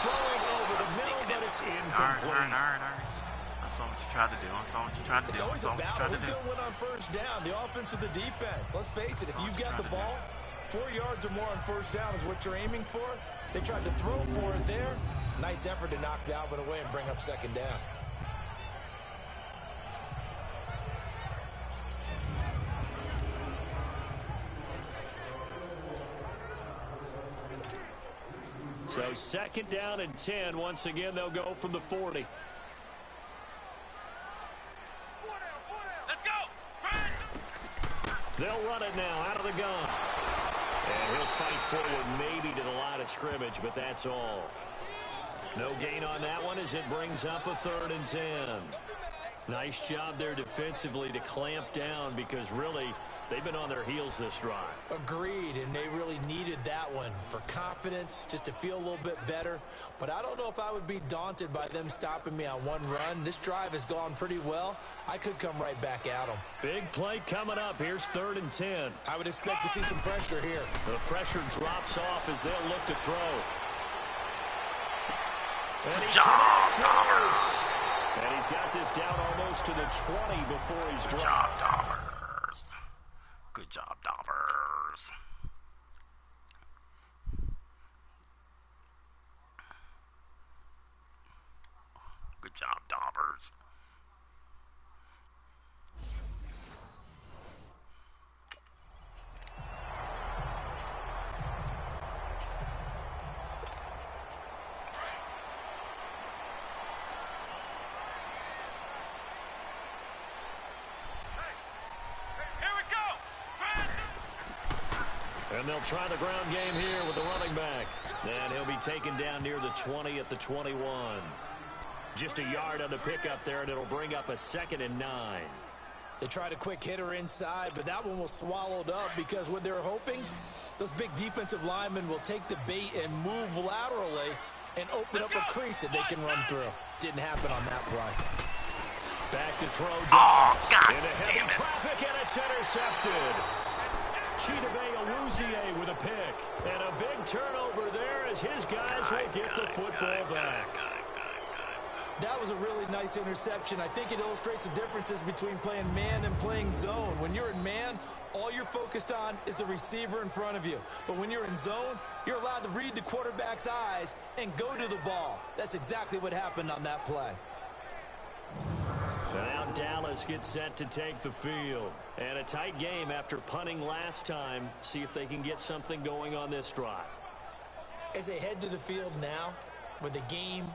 Throwing over the middle, but it's incomplete. All right. I saw what you tried to do. It's always a battle. Who's going to win on 1st down, the offense or the defense? Let's face it, if you've got the ball, 4 yards or more on 1st down is what you're aiming for. They tried to throw for it there. Nice effort to knock Dalvin away and bring up 2nd down. So 2nd down and 10. Once again, they'll go from the 40. Let's go! They'll run it now out of the gun. And he'll fight forward maybe to the line of scrimmage, but that's all. No gain on that one as it brings up a 3rd and 10. Nice job there defensively to clamp down because really they've been on their heels this drive. Agreed, and they really needed that one for confidence, just to feel a little bit better. But I don't know if I would be daunted by them stopping me on one run. This drive has gone pretty well. I could come right back at them. Big play coming up. Here's 3rd and 10. I would expect to see some pressure here. The pressure drops off as they'll look to throw. And he connects with Ertz. And he's got this down almost to the 20 before he's dropped. Good job, Dobbers. Good job, Dobbers. Good job, Dobbers. And they'll try the ground game here with the running back. And he'll be taken down near the 20 at the 21. Just a yard on the pickup there, and it'll bring up a 2nd and 9. They tried a quick hitter inside, but that one was swallowed up because what they're hoping, those big defensive linemen will take the bait and move laterally and open up a crease that they can run through. Didn't happen on that play. Back to throw. Oh, God into heavy damn it. traffic, and it's intercepted. Chidobe Awuzie with a pick. And a big turnover there as his guys will get the football back. That was a really nice interception. I think it illustrates the differences between playing man and playing zone. When you're in man, all you're focused on is the receiver in front of you. But when you're in zone, you're allowed to read the quarterback's eyes and go to the ball. That's exactly what happened on that play. Now Dallas gets set to take the field. And a tight game after punting last time. See if they can get something going on this drive. As they head to the field now, with the game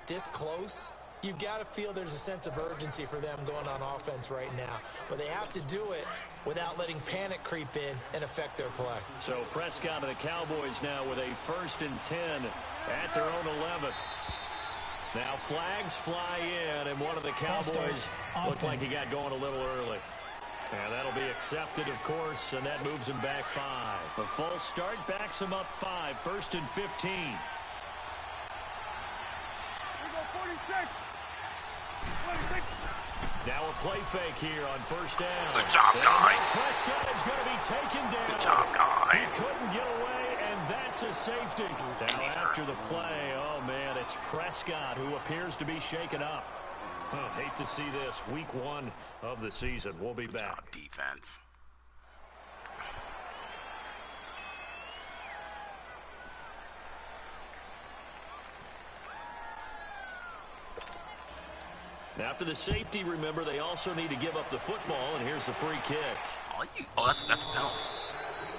this close, you've got to feel there's a sense of urgency for them going on offense right now. But they have to do it without letting panic creep in and affect their play. So Prescott and the Cowboys now with a 1st and 10 at their own 11. Now flags fly in, and one of the Cowboys looked like he got going a little early. And that'll be accepted, of course, and that moves him back 5. A false start backs him up 5, 1st and 15. Now a play fake here on 1st down. Good job, guys. Prescott is going to be taken down. Good job, guys. He couldn't get away, and that's a safety. Now after the play, oh man, it's Prescott who appears to be shaken up. Hate to see this. Week 1 of the season. We'll be back. Good job, defense. Now after the safety, remember, they also need to give up the football, and here's the free kick. Oh, that's a penalty.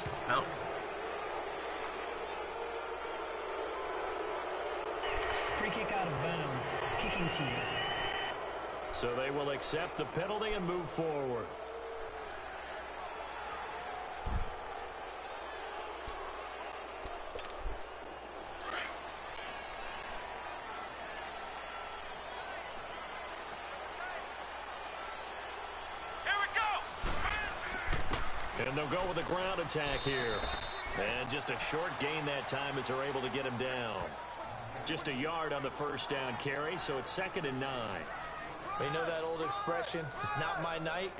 That's a penalty. Free kick out of bounds. Kicking team. So they will accept the penalty and move forward. And they'll go with a ground attack here. And just a short gain that time as they're able to get him down. Just a yard on the first down carry, so it's 2nd and 9. You know that old expression, it's not my night?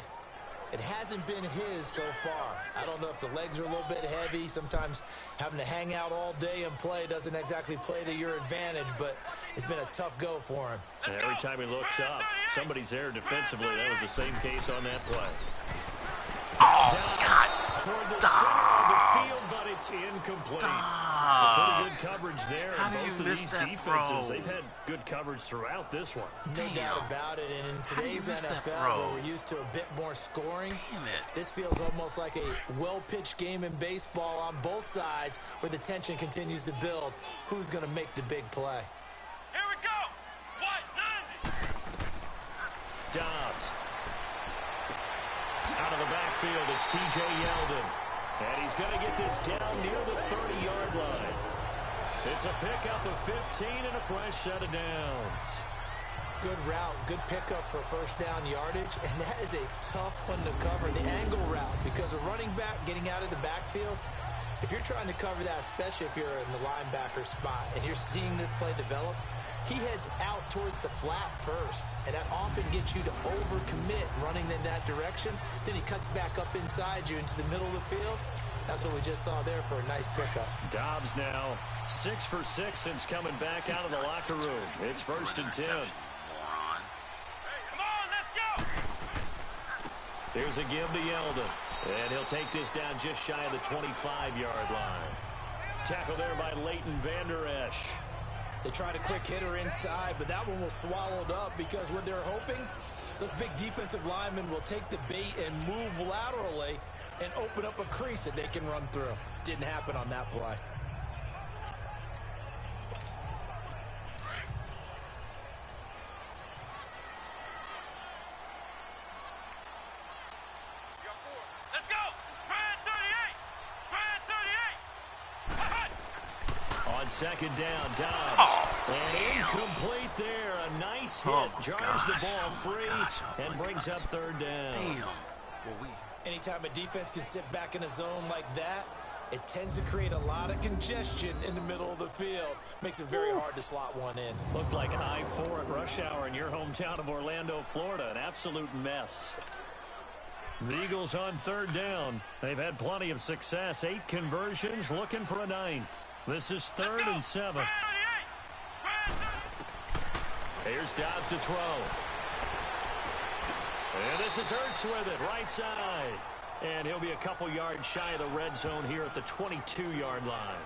It hasn't been his so far. I don't know if the legs are a little bit heavy. Sometimes having to hang out all day and play doesn't exactly play to your advantage, but it's been a tough go for him. And every time he looks up, somebody's there defensively. That was the same case on that play. Oh, God. Toward the center of the field, but it's incomplete. Pretty good coverage there. How do both you of miss these that defenses, throw? they've had good coverage throughout this one. No doubt about it. And in today's NFL, where we're used to a bit more scoring, this feels almost like a well-pitched game in baseball on both sides where the tension continues to build. Who's going to make the big play? Here we go. 190. Dobbs. Out of the backfield, it's T.J. Yeldon. And he's going to get this down near the 30-yard line. It's a pickup of 15 and a fresh set of downs. Good route, good pickup for first down yardage, and that is a tough one to cover, the angle route, because a running back getting out of the backfield, if you're trying to cover that, especially if you're in the linebacker spot, and you're seeing this play develop, he heads out towards the flat first, and that often gets you to overcommit running in that direction. Then he cuts back up inside you into the middle of the field. That's what we just saw there for a nice pickup. Dobbs now 6 for 6 since coming back out of the locker room. It's 1st and 10. Hey, come on, let's go. There's a give to Yeldon. And he'll take this down just shy of the 25-yard line. Tackle there by Leighton Vander Esch. They tried a quick hitter inside, but that one was swallowed up because what they're hoping, those big defensive linemen will take the bait and move laterally and open up a crease that they can run through. Didn't happen on that play. Let's go. Try it, 38. Try it, 38. On second down, Dobbs. And incomplete there. A nice hit. Jars the ball free and brings up 3rd down. Damn. Well, Anytime a defense can sit back in a zone like that, it tends to create a lot of congestion in the middle of the field. Makes it very hard to slot one in. Looked like I-4 at rush hour in your hometown of Orlando, Florida. An absolute mess. The Eagles on 3rd down. They've had plenty of success. 8 conversions, looking for a 9th. This is 3rd and 7. Here's Dobbs to throw. And this is Ertz with it, right side. And he'll be a couple yards shy of the red zone here at the 22-yard line.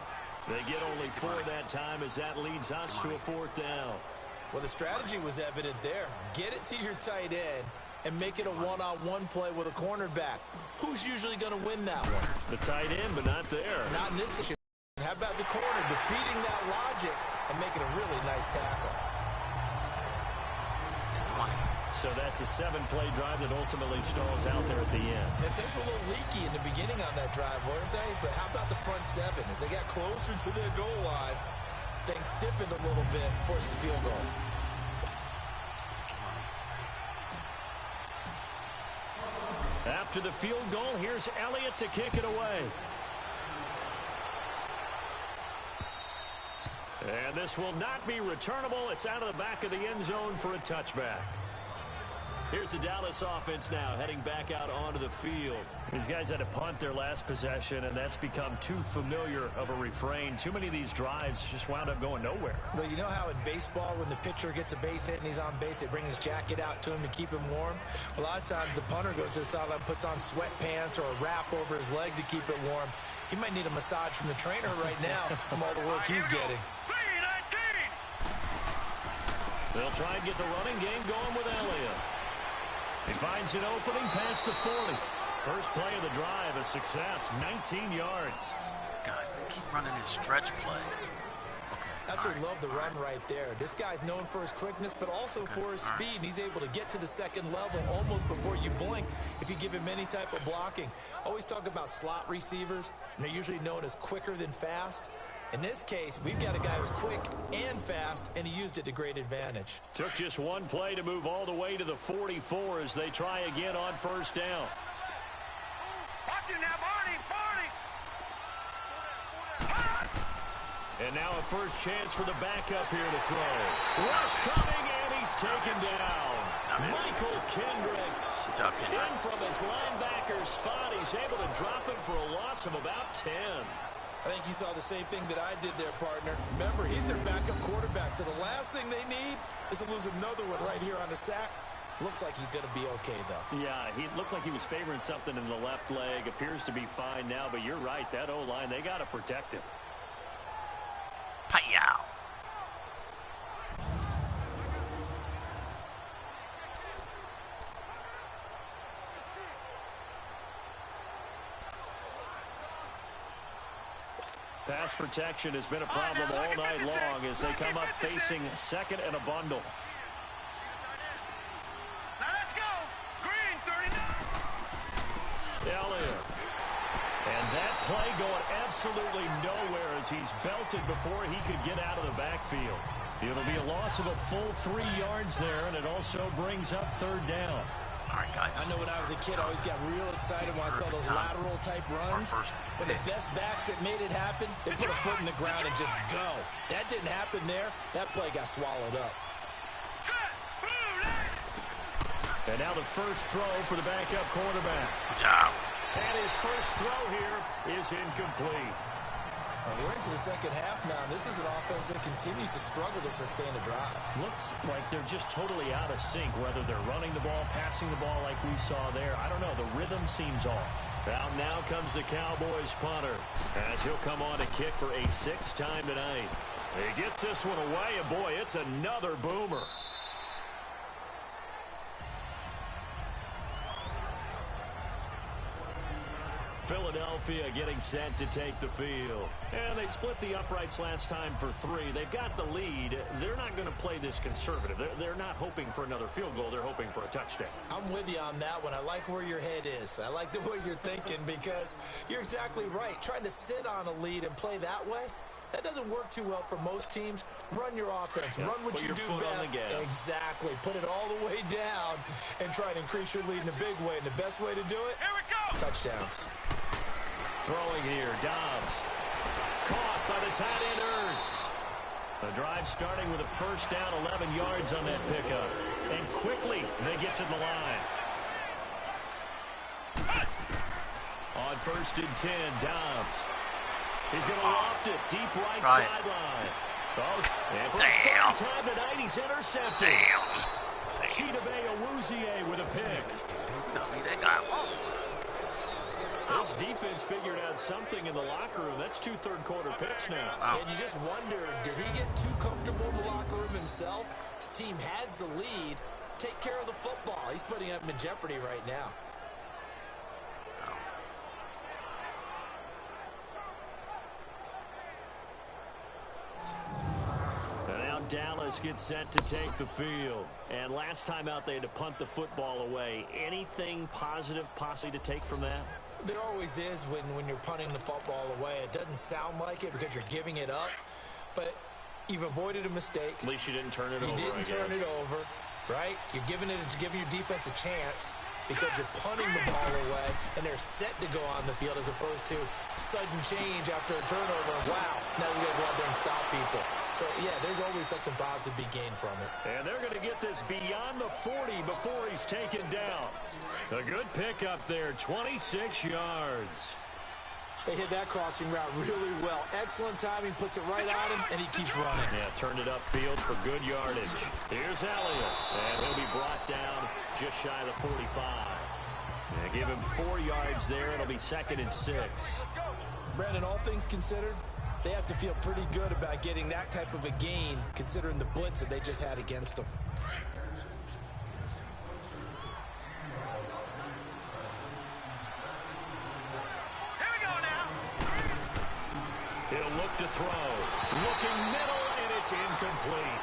They get only 4 that time as that leads us to a 4th down. Well, the strategy was evident there. Get it to your tight end and make it a one-on-one play with a cornerback. Who's usually going to win that one? The tight end, but not there. Not in this situation. How about the corner defeating that logic and making a really nice tackle? So that's a 7-play drive that ultimately stalls out there at the end. And things were a little leaky in the beginning on that drive, weren't they? But how about the front 7? As they got closer to the goal line, things stiffened a little bit, forced the field goal. After the field goal, here's Elliott to kick it away. And this will not be returnable. It's out of the back of the end zone for a touchback. Here's the Dallas offense now heading back out onto the field. These guys had to punt their last possession, and that's become too familiar of a refrain. Too many of these drives just wound up going nowhere. Well, you know how in baseball when the pitcher gets a base hit and he's on base, they bring his jacket out to him to keep him warm? A lot of times the punter goes to the sideline, puts on sweatpants or a wrap over his leg to keep it warm. He might need a massage from the trainer right now from all the work he's getting. They'll try and get the running game going with Elliott. He finds an opening past the 40. First play of the drive, a success, 19 yards. Guys, they keep running this stretch play. Okay. Absolutely love the run right there. This guy's known for his quickness, but also for his speed. And he's able to get to the second level almost before you blink if you give him any type of blocking. Always talk about slot receivers, and they're usually known as quicker than fast. In this case, we've got a guy who's quick and fast, and he used it to great advantage. Took just one play to move all the way to the 44 as they try again on first down. And now a first chance for the backup here to throw. Rush coming, and he's taken down. Michael Kendricks. Good job, Kendricks. In from his linebacker spot. He's able to drop him for a loss of about 10. I think you saw the same thing that I did there, partner. Remember, he's their backup quarterback, so the last thing they need is to lose another one right here on the sack. Looks like he's going to be okay, though. Yeah, he looked like he was favoring something in the left leg. Appears to be fine now, but you're right. That O-line, they got to protect him. Pow. Pass protection has been a problem all night long as they come up facing second and a bundle. Now let's go. Green 39. Elliott. And that play going absolutely nowhere as he's belted before he could get out of the backfield. It'll be a loss of a full 3 yards there, and it also brings up third down. All right, guys. I know when I was a kid, I always got real excited when I saw those lateral-type runs. But the best backs that made it happen, they put a foot in the ground and just go. That didn't happen there. That play got swallowed up. And now the first throw for the backup quarterback. Good job. And his first throw here is incomplete. We're into the second half now. This is an offense that continues to struggle to sustain a drive. Looks like they're just totally out of sync, whether they're running the ball, passing the ball like we saw there. I don't know. The rhythm seems off. Now comes the Cowboys punter as he'll come on to kick for a 6th time tonight. He gets this one away, and boy, it's another boomer. Philadelphia getting set to take the field. And they split the uprights last time for 3. They've got the lead. They're not going to play this conservative. They're not hoping for another field goal. They're hoping for a touchdown. I'm with you on that one. I like where your head is. I like the way you're thinking because you're exactly right. Trying to sit on a lead and play that way, that doesn't work too well for most teams. Run your offense. Yeah, run what you do best. Exactly. Put it all the way down and try to increase your lead in a big way. And the best way to do it, Here we go. touchdowns. Throwing here, Dobbs. Caught by the tight end, Ertz. The drive starting with a first down, 11 yards on that pickup. And quickly, they get to the line. On 1st and 10, Dobbs. He's going to loft it deep right sideline. And for the 3rd time tonight, he's intercepted. Chidobe Awuzie with a pick. That guy alone. This defense figured out something in the locker room. That's 2 third-quarter picks now. And you just wonder, did he get too comfortable in the locker room himself? His team has the lead. Take care of the football. He's putting them in jeopardy right now. And now Dallas gets set to take the field. And last time out, they had to punt the football away. Anything positive possibly to take from that? There always is when you're punting the football away. It doesn't sound like it because you're giving it up, but you've avoided a mistake. At least you didn't turn it over. You didn't turn it over, right? You're giving your defense a chance because you're punting the ball away, and they're set to go on the field as opposed to sudden change after a turnover. Wow, now we got to go out there and stop people. So, yeah, there's always something positive to be gained from it. And they're going to get this beyond the 40 before he's taken down. A good pickup there, 26 yards. They hit that crossing route really well. Excellent timing, puts it right on him, and he keeps running. Yeah, turned it upfield for good yardage. Here's Elliott, and he'll be brought down just shy of the 45. Yeah, give him 4 yards there. It'll be 2nd and 6. Brandon, all things considered, they have to feel pretty good about getting that type of a gain, considering the blitz that they just had against them. He'll look to throw. Looking middle, and it's incomplete.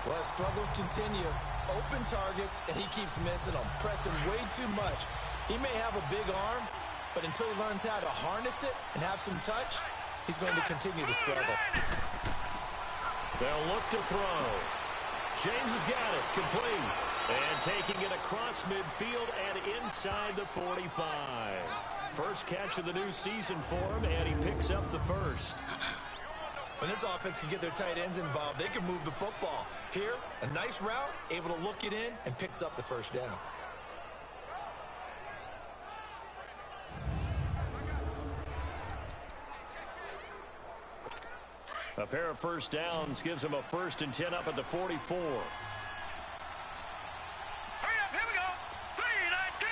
Well, as struggles continue, open targets, and he keeps missing them, pressing way too much. He may have a big arm, but until he learns how to harness it and have some touch, he's going to continue to struggle. They'll look to throw. James has got it. Complete. And taking it across midfield and inside the 45. First catch of the new season for him, and he picks up the first. When this offense can get their tight ends involved, they can move the football. Here, a nice route, able to look it in, and picks up the first down. A pair of first downs gives him a 1st and 10 up at the 44. Hurry up, here we go. 3-19.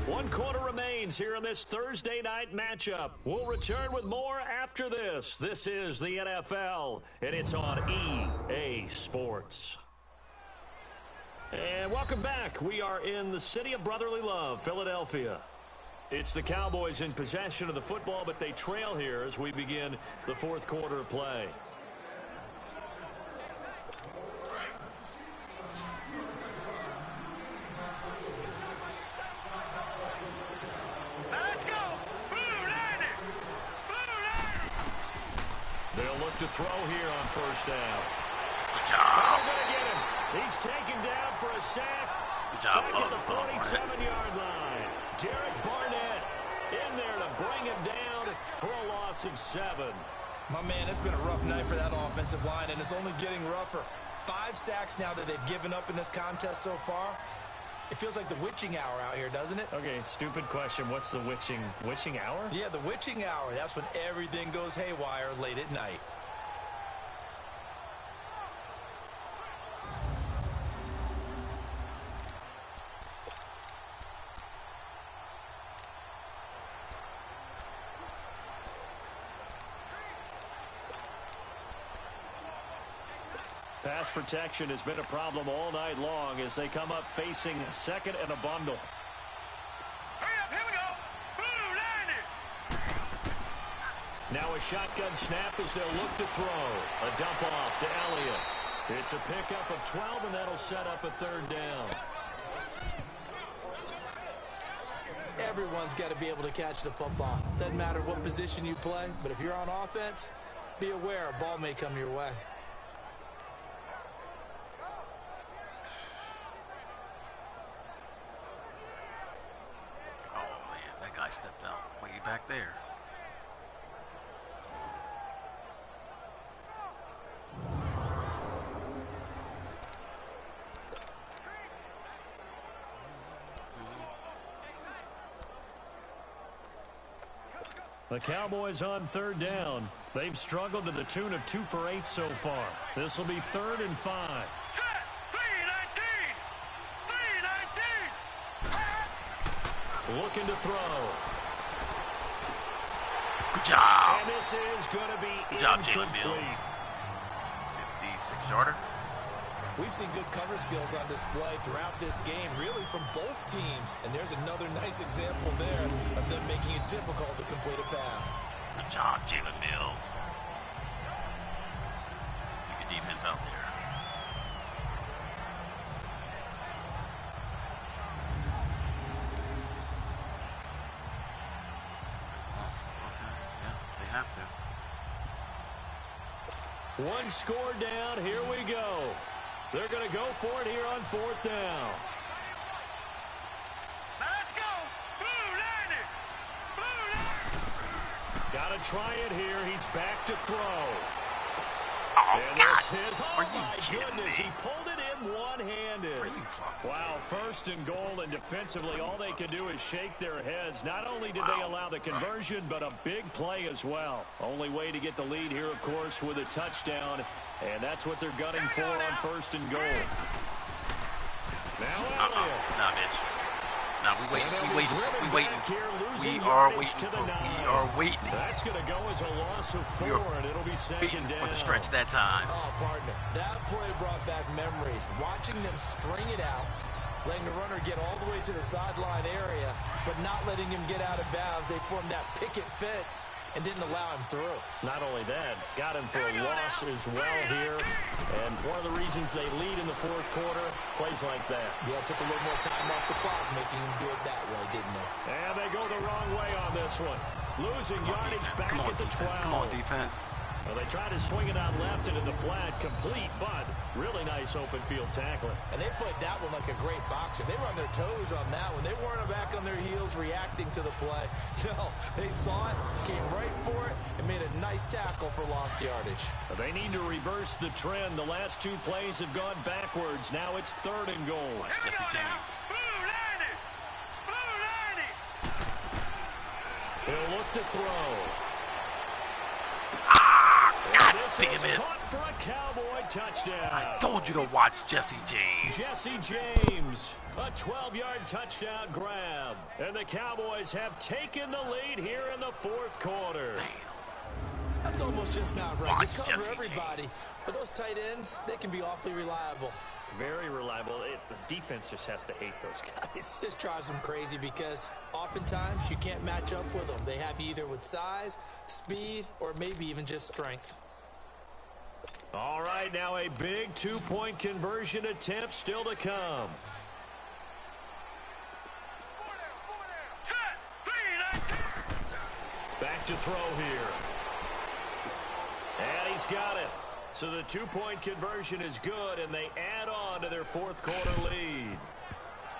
3-19. One quarter remains here in this Thursday night matchup. We'll return with more after this. This is the NFL, and it's on EA Sports. And welcome back. We are in the city of brotherly love, Philadelphia. It's the Cowboys in possession of the football, but they trail here as we begin the 4th quarter of play. Let's go. Blue Niner. They'll look to throw here on first down. Good job. They're going to get him. He's taken down for a sack. Good job. Back at the 47-yard line. Derek Barnett in there to bring him down for a loss of 7. My man, it's been a rough night for that offensive line, and it's only getting rougher. 5 sacks now that they've given up in this contest so far. It feels like the witching hour out here, doesn't it? Okay, stupid question. What's the witching hour? Yeah, the witching hour. That's when everything goes haywire late at night. Pass protection has been a problem all night long as they come up facing 2nd and a bundle. Hurry up, here we go. Blue Niner. Now a shotgun snap as they'll look to throw. A dump off to Elliott. It's a pickup of 12, and that'll set up a 3rd down. Everyone's got to be able to catch the football. Doesn't matter what position you play, but if you're on offense, be aware a ball may come your way. I stepped out way back there. The Cowboys on 3rd down. They've struggled to the tune of 2 for 8 so far. This will be 3rd and 5. Set. 3-19. Looking to throw. Good job. And this is going to be Good job, Jalen incomplete. Mills. 56-yarder. We've seen good cover skills on display throughout this game, really from both teams. And there's another nice example there of them making it difficult to complete a pass. Good job, Jalen Mills. Keep your defense out there. One score down. Here we go. They're going to go for it here on 4th down. Let's go. Blue Niner. Blue Niner. Got to try it here. He's back to throw. Oh, And God. this is, Are you my kidding goodness, me? he pulled it in one-handed. Are you fucking Wow, 1st and goal, and defensively, all they can do is shake their heads. Not only did they allow the conversion, but a big play as well. Only way to get the lead here, of course, with a touchdown, and that's what they're gunning for on 1st and goal. Now Elliott. Nah, bitch. Nah, we waiting. And We they'll be waiting. driven We waiting. back here, We losing are yardage waiting to the for. We 9. are waiting. That's going to go as a loss of 4, We are and it'll be 2nd Waiting down. for the stretch that time. Oh, partner, that play brought back memories. Watching them string it out, letting the runner get all the way to the sideline area, but not letting him get out of bounds. They formed that picket fence and didn't allow him through. Not only that, got him for a loss as well here. And one of the reasons they lead in the 4th quarter, plays like that. Yeah, it took a little more time off the clock, making him do it that way, didn't they? And they go the wrong way on this one. Losing yardage back Come on, at the defense. 12. Come on, defense. Well, they tried to swing it out left into the flat, complete, but really nice open field tackling. And they played that one like a great boxer. They were on their toes on that one. They weren't back on their heels reacting to the play. No, they saw it, came right for it, and made a nice tackle for lost yardage. They need to reverse the trend. The last two plays have gone backwards. Now it's 3rd and goal. Watch Jesse James. He'll look to throw. God This damn is it. caught for a Cowboy touchdown. I told you to watch Jesse James. Jesse James, a 12-yard touchdown grab. And the Cowboys have taken the lead here in the 4th quarter. Damn. That's almost just not right. Watch You cover Jesse everybody. James. But those tight ends, they can be awfully reliable. Very reliable. The defense just has to hate those guys. This drives them crazy because oftentimes you can't match up with them. They have you either with size, speed, or maybe even just strength. All right, now a big 2-point conversion attempt still to come. Back to throw here. And he's got it. So the 2-point conversion is good, and they add on to their 4th quarter lead.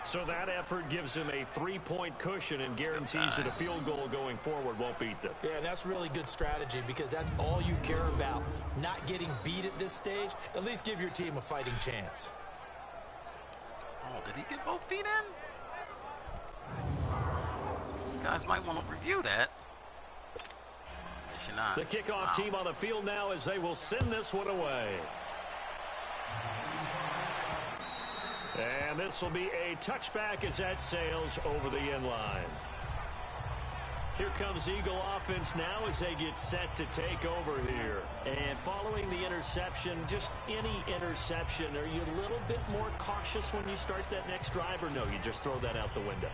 So that effort gives them a 3-point cushion and guarantees that a field goal going forward won't beat them. Yeah, and that's really good strategy because that's all you care about. Not getting beat at this stage. At least give your team a fighting chance. Oh, did he get both feet in? You guys might want to review that. Guess you're not. The kickoff team on the field now as they will send this one away. And this will be a touchback as that sails over the end line. Here comes Eagle offense now as they get set to take over here. And following the interception, just any interception, are you a little bit more cautious when you start that next drive, or no, you just throw that out the window?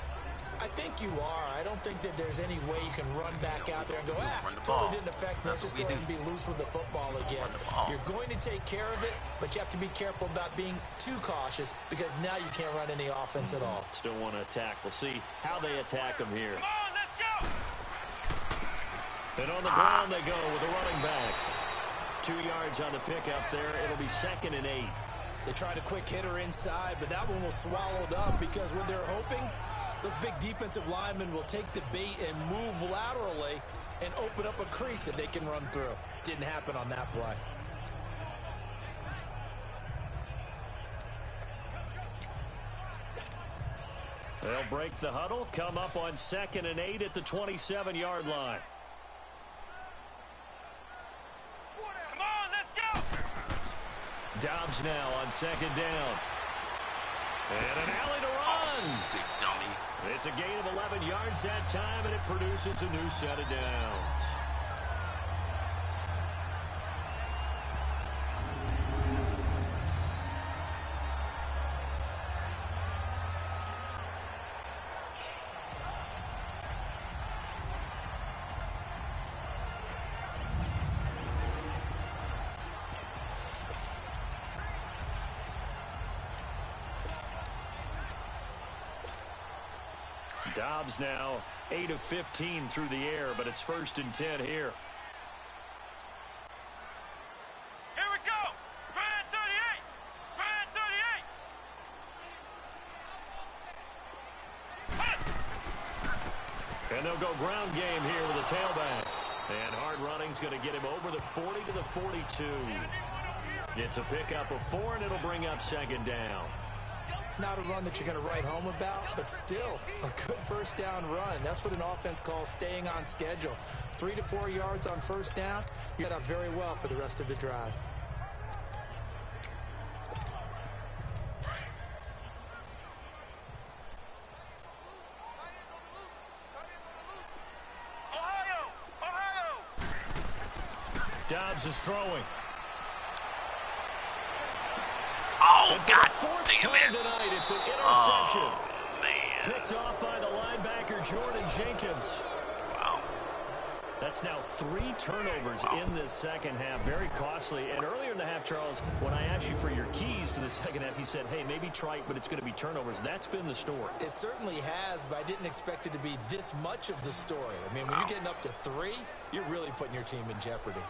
I think you are. I don't think that there's any way you can run back out there and go, totally didn't affect me. Let's just go ahead and be loose with the football again. You're going to take care of it, but you have to be careful about being too cautious because now you can't run any offense at all. Still want to attack. We'll see how they attack them here. Come on, let's go! And on the ground they go with a running back. 2 yards on the pickup there. It'll be 2nd and 8. They tried a quick hitter inside, but that one was swallowed up because what they're hoping, those big defensive linemen will take the bait and move laterally and open up a crease that they can run through. Didn't happen on that play. They'll break the huddle, come up on 2nd and 8 at the 27-yard line. Come on, let's go! Dobbs now on 2nd down. And an alley to run. Big dummy. It's a gain of 11 yards that time, and it produces a new set of downs. Dobbs now 8 of 15 through the air, but it's 1st and 10 here. Here we go! Grand 38! Grand 38! And they'll go ground game here with a tailback. And hard running's going to get him over the 40 to the 42. It's a pickup of 4, and it'll bring up 2nd down. Not a run that you're going to write home about, but still a good 1st down run. That's what an offense calls staying on schedule. 3 to 4 yards on 1st down, you got out very well for the rest of the drive. Ohio! Dobbs is throwing. Oh, And for God the 4th damn time it. tonight, it's an interception. Oh, man. Picked off by the linebacker, Jordan Jenkins. Wow. That's now 3 turnovers in this second half. Very costly. And earlier in the half, Charles, when I asked you for your keys to the second half, you said, hey, maybe try it, but it's going to be turnovers. That's been the story. It certainly has, but I didn't expect it to be this much of the story. I mean, when you're getting up to 3, you're really putting your team in jeopardy.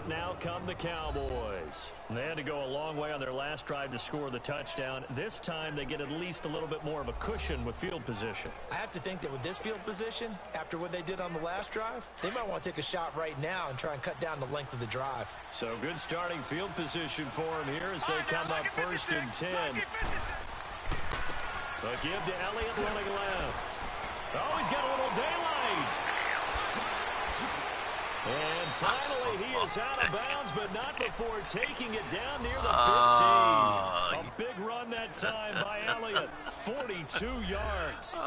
Now come the Cowboys. They had to go a long way on their last drive to score the touchdown. This time they get at least a little bit more of a cushion with field position. I have to think that with this field position, after what they did on the last drive, they might want to take a shot right now and try and cut down the length of the drive. So good starting field position for them here as they come up 1st and 10. A give to Elliott running left. Oh, he's got a little daylight. And finally, he is out of bounds, but not before taking it down near the 15. A big run that time by Elliott. 42 yards.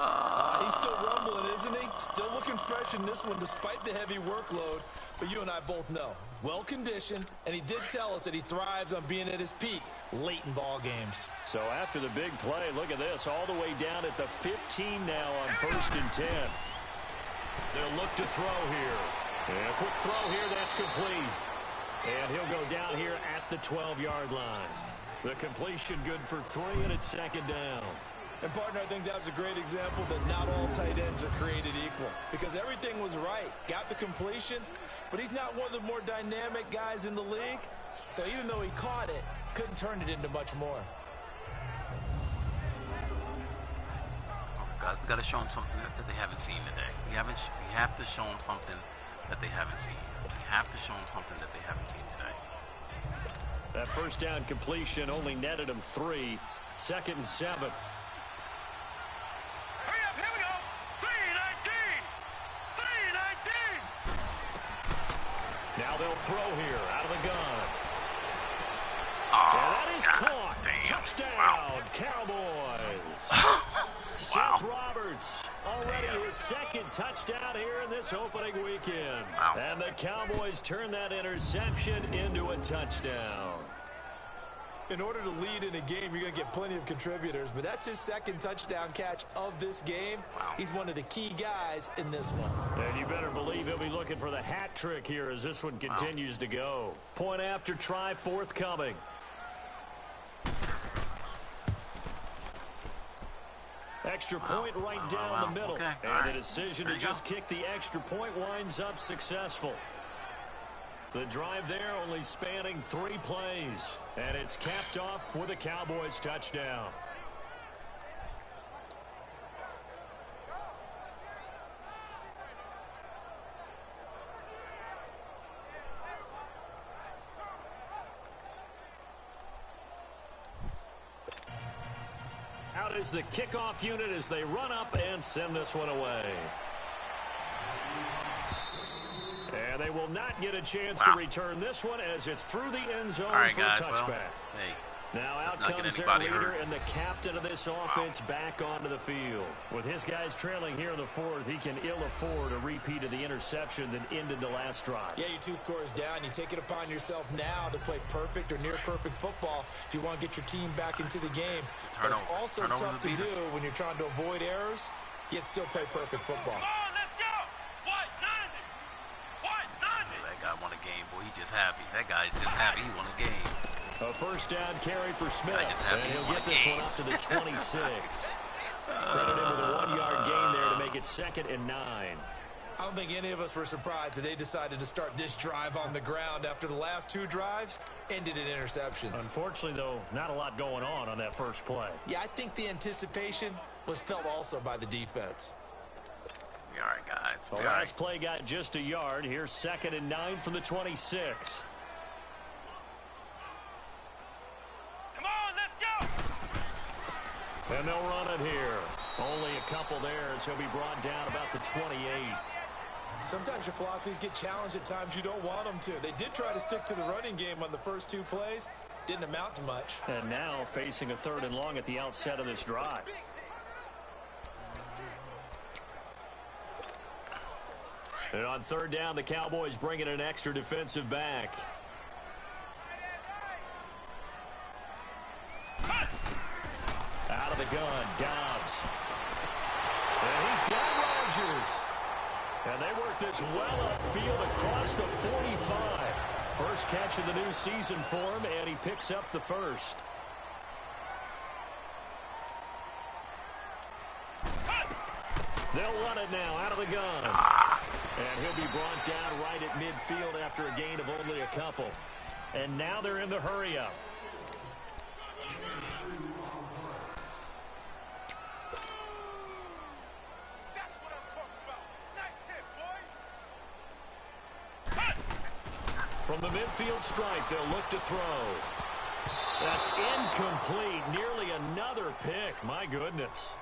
He's still rumbling, isn't he? Still looking fresh in this one despite the heavy workload. But you and I both know, well-conditioned, and he did tell us that he thrives on being at his peak late in ball games. So after the big play, look at this, all the way down at the 15 now on 1st and 10. They'll look to throw here. And a quick throw here, that's complete. And he'll go down here at the 12-yard line. The completion good for 3, and it's 2nd down. And, partner, I think that was a great example that not all tight ends are created equal. Because everything was right. Got the completion, but he's not one of the more dynamic guys in the league. So even though he caught it, couldn't turn it into much more. Guys, we got to show them something that they haven't seen today. We have to show them something that they haven't seen. We have to show them something that they haven't seen today. That first down completion only netted him 3. 2nd and 7. Hurry up, here we go. 3-19. 3-19. Now they'll throw here out of the gun. Oh, and that is caught. Damn. Touchdown, Wow. Cowboys. Seth Roberts, already his 2nd touchdown here in this opening weekend. Wow. And the Cowboys turn that interception into a touchdown. In order to lead in a game, you're going to get plenty of contributors, but that's his 2nd touchdown catch of this game. Wow. He's one of the key guys in this one. And you better believe he'll be looking for the hat trick here as this one continues to go. Point after try forthcoming. Extra point right down the middle. Okay. And the decision to just go. kick the extra point winds up successful. The drive there only spanning 3 plays. And it's capped off with a Cowboys touchdown. Out is the kickoff unit as they run up and send this one away. And they will not get a chance to return this one as it's through the end zone for a touchback. Well, hey, now out comes their leader and the captain of this offense back onto the field. With his guys trailing here in the 4th, he can ill afford a repeat of the interception that ended the last drive. Yeah, you're 2 scores down. You take it upon yourself now to play perfect or near-perfect football if you want to get your team back into the game. But it's also tough to do when you're trying to avoid errors, yet still play perfect football. Come on, let's go. 1-90. that guy won a game, boy. He just happy. That guy is just happy he won a game. A first down carry for Smith. And he'll get this one up to the 26. Credit him with a 1-yard gain there to make it 2nd and 9. I don't think any of us were surprised that they decided to start this drive on the ground after the last 2 drives ended in interceptions. Unfortunately, though, not a lot going on that first play. Yeah, I think the anticipation was felt also by the defense. All right, guys. The last play got just a yard. Here's 2nd and 9 from the 26. And they'll run it here. Only a couple there as he'll be brought down about the 28. Sometimes your philosophies get challenged at times you don't want them to. They did try to stick to the running game on the first 2 plays. Didn't amount to much. And now facing a 3rd and long at the outset of this drive. And on 3rd down, the Cowboys bring in an extra defensive back. Out of the gun. Dobbs. And he's got Rodgers. And they work this well upfield across the 45. First catch of the new season for him, and he picks up the first. They'll run it now out of the gun. And he'll be brought down right at midfield after a gain of only a couple. And now they're in the hurry-up. From the midfield stripe, they'll look to throw. That's incomplete. Nearly another pick. My goodness.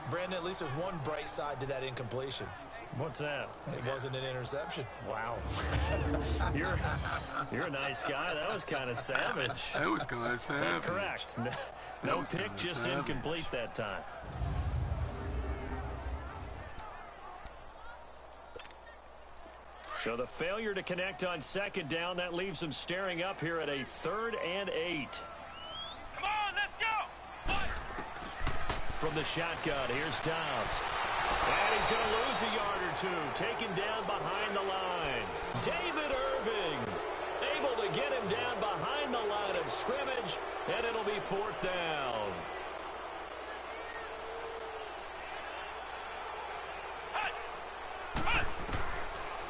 Brandon, at least there's one bright side to that incompletion. What's that? It wasn't an interception. Wow. You're a nice guy. That was kind of savage. That was kind of savage. Correct. No pick, just savage. Incomplete that time. So the failure to connect on second down, that leaves them staring up here at a 3rd and 8. Come on, let's go! From the shotgun, here's Dobbs. And he's going to lose a yard or two, taken down behind the line. David Irving able to get him down behind the line of scrimmage, and it'll be 4th down.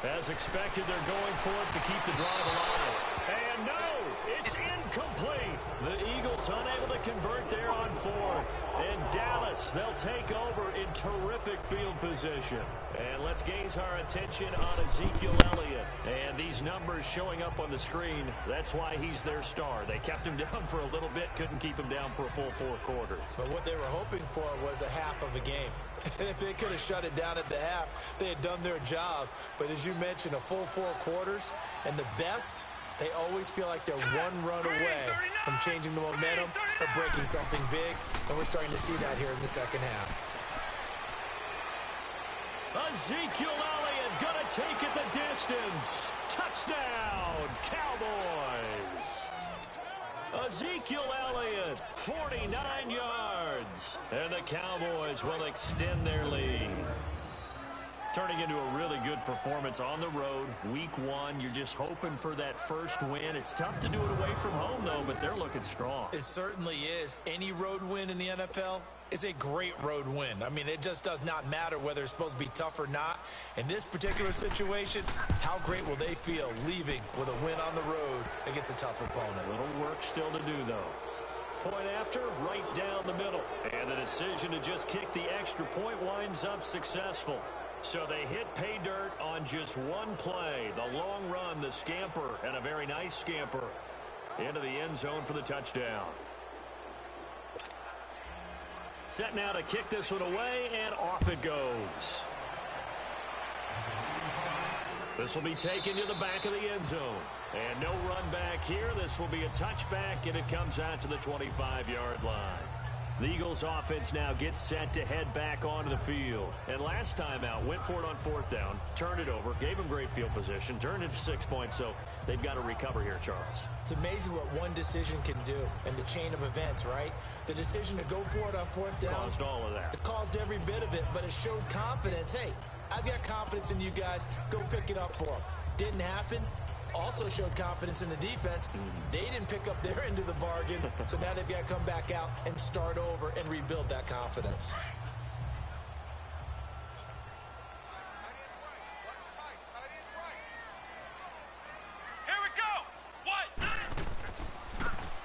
As expected, they're going for it to keep the drive alive. And no, it's incomplete. The Eagles unable to convert there on 4th. And Dallas, they'll take over in terrific field position. And let's gaze our attention on Ezekiel Elliott. And these numbers showing up on the screen, that's why he's their star. They kept him down for a little bit, couldn't keep him down for a full 4 quarters. But what they were hoping for was a half of a game. And if they could have shut it down at the half, they had done their job. But as you mentioned, a full 4 quarters, and the best, they always feel like they're one run away from changing the momentum or breaking something big. And we're starting to see that here in the second half. Ezekiel Elliott gonna take it the distance. Touchdown, Cowboys. Ezekiel Elliott, 49 yards. And the Cowboys will extend their lead. Turning into a really good performance on the road. Week 1, you're just hoping for that first win. It's tough to do it away from home, though, but they're looking strong. It certainly is. Any road win in the NFL is a great road win. I mean, it just does not matter whether it's supposed to be tough or not. In this particular situation, how great will they feel leaving with a win on the road against a tough opponent? A little work still to do, though. Point after, right down the middle. And the decision to just kick the extra point winds up successful. So they hit pay dirt on just one play. The long run, the scamper, and a very nice scamper into the end zone for the touchdown. Set now to kick this one away, and off it goes. This will be taken to the back of the end zone. And no run back here. This will be a touchback, and it comes out to the 25-yard line. The Eagles offense now gets set to head back onto the field. And last time out, went for it on 4th down, turned it over, gave them great field position, turned it to 6 points, so they've got to recover here, Charles. It's amazing what one decision can do in the chain of events, right? The decision to go for it on 4th down caused all of that. It caused every bit of it, but it showed confidence. Hey, I've got confidence in you guys. Go pick it up for them. Didn't happen. Also showed confidence in the defense. They didn't pick up their end of the bargain, so now they've got to come back out and start over and rebuild that confidence. Here we go. What?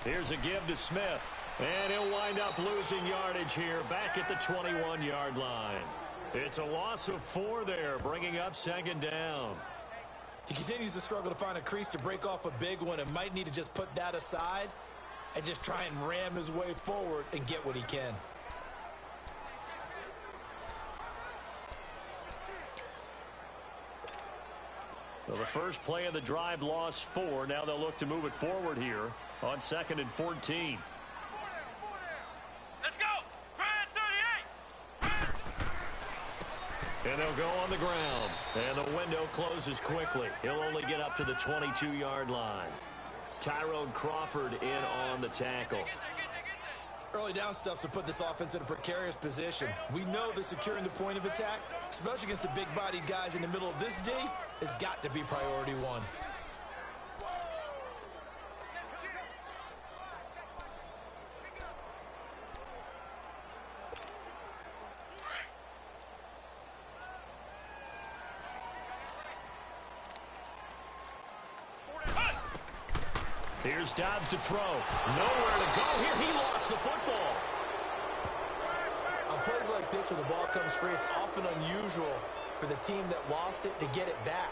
Here's a give to Smith. And he'll wind up losing yardage here back at the 21-yard line. It's a loss of 4 there, bringing up 2nd down. He continues to struggle to find a crease to break off a big one and might need to just put that aside and just try and ram his way forward and get what he can. So the first play of the drive lost 4. Now they'll look to move it forward here on 2nd and 14. Let's go. Grand 38. And they'll go on the ground. And the window closes quickly. He'll only get up to the 22-yard line. Tyrone Crawford in on the tackle. Early down stuffs will put this offense in a precarious position. We know that securing the point of attack, especially against the big-bodied guys in the middle of this D, has got to be priority one. Here's Dobbs to throw. Nowhere to go here. He lost the football. On plays like this, when the ball comes free, it's often unusual for the team that lost it to get it back.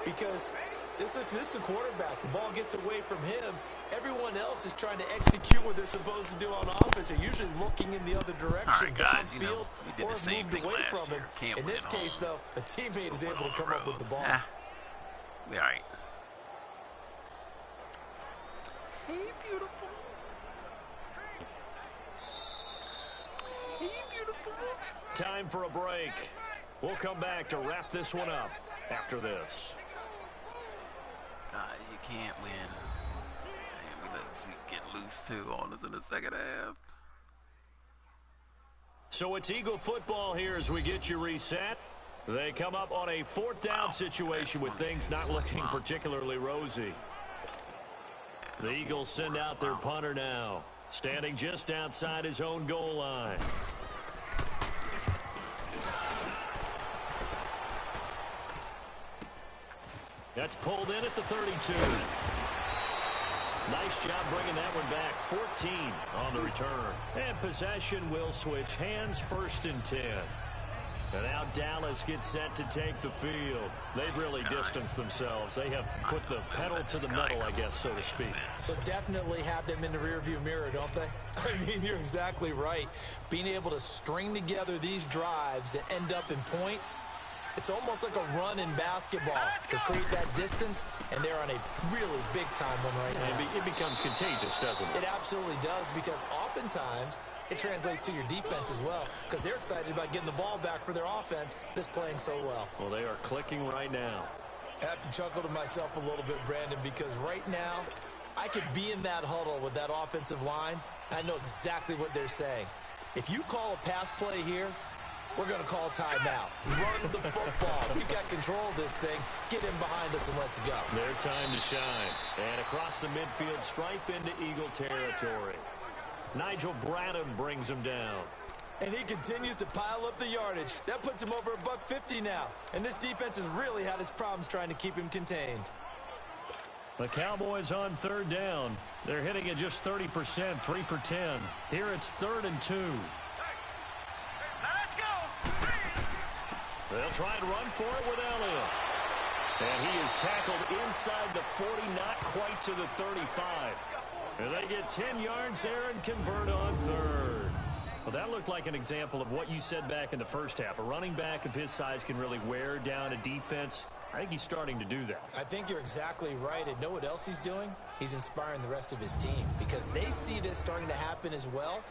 Because this is the quarterback. The ball gets away from him. Everyone else is trying to execute what they're supposed to do on offense. They're usually looking in the other direction. All right, guys, we did the same thing last year. Can't in win this case, though, a teammate is able to come up with the ball. All right. Hey, beautiful. Hey, beautiful. Time for a break. We'll come back to wrap this one up after this. You can't win. And we let Zeke get loose, too, on us in the second half. So it's Eagle football here as we get you reset. They come up on a fourth down situation with things not looking particularly rosy. The Eagles send out their punter now, standing just outside his own goal line. That's pulled in at the 32. Nice job bringing that one back. 14 on the return. And possession will switch hands, 1st and 10. And now Dallas gets set to take the field. They've really distanced themselves. They have put the pedal to the metal, I guess, so to speak. So definitely have them in the rearview mirror, don't they? I mean, you're exactly right. Being able to string together these drives that end up in points, it's almost like a run in basketball to create that distance, and they're on a really big-time one right now. It becomes contagious, doesn't it? It absolutely does, because oftentimes it translates to your defense as well, because they're excited about getting the ball back for their offense that's playing so well. Well, they are clicking right now. I have to chuckle to myself a little bit, Brandon, because right now I could be in that huddle with that offensive line, and I know exactly what they're saying. If you call a pass play here, we're going to call timeout. Run the football. We've got control of this thing. Get in behind us and let's go. Their time to shine. And across the midfield, stripe into Eagle territory. Nigel Bradham brings him down. And he continues to pile up the yardage. That puts him over $150 now. And this defense has really had its problems trying to keep him contained. The Cowboys on 3rd down. They're hitting at just 30%, 3 for 10. Here it's 3rd and 2. They'll try and run for it with Elliott. And he is tackled inside the 40, not quite to the 35. And they get 10 yards there and convert on 3rd. Well, that looked like an example of what you said back in the first half. A running back of his size can really wear down a defense. I think he's starting to do that. I think you're exactly right. And know what else he's doing? He's inspiring the rest of his team, because they see this starting to happen as well.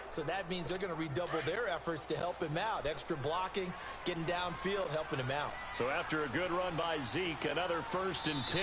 So that means they're going to redouble their efforts to help him out. Extra blocking, getting downfield, helping him out. So after a good run by Zeke, another 1st and 10.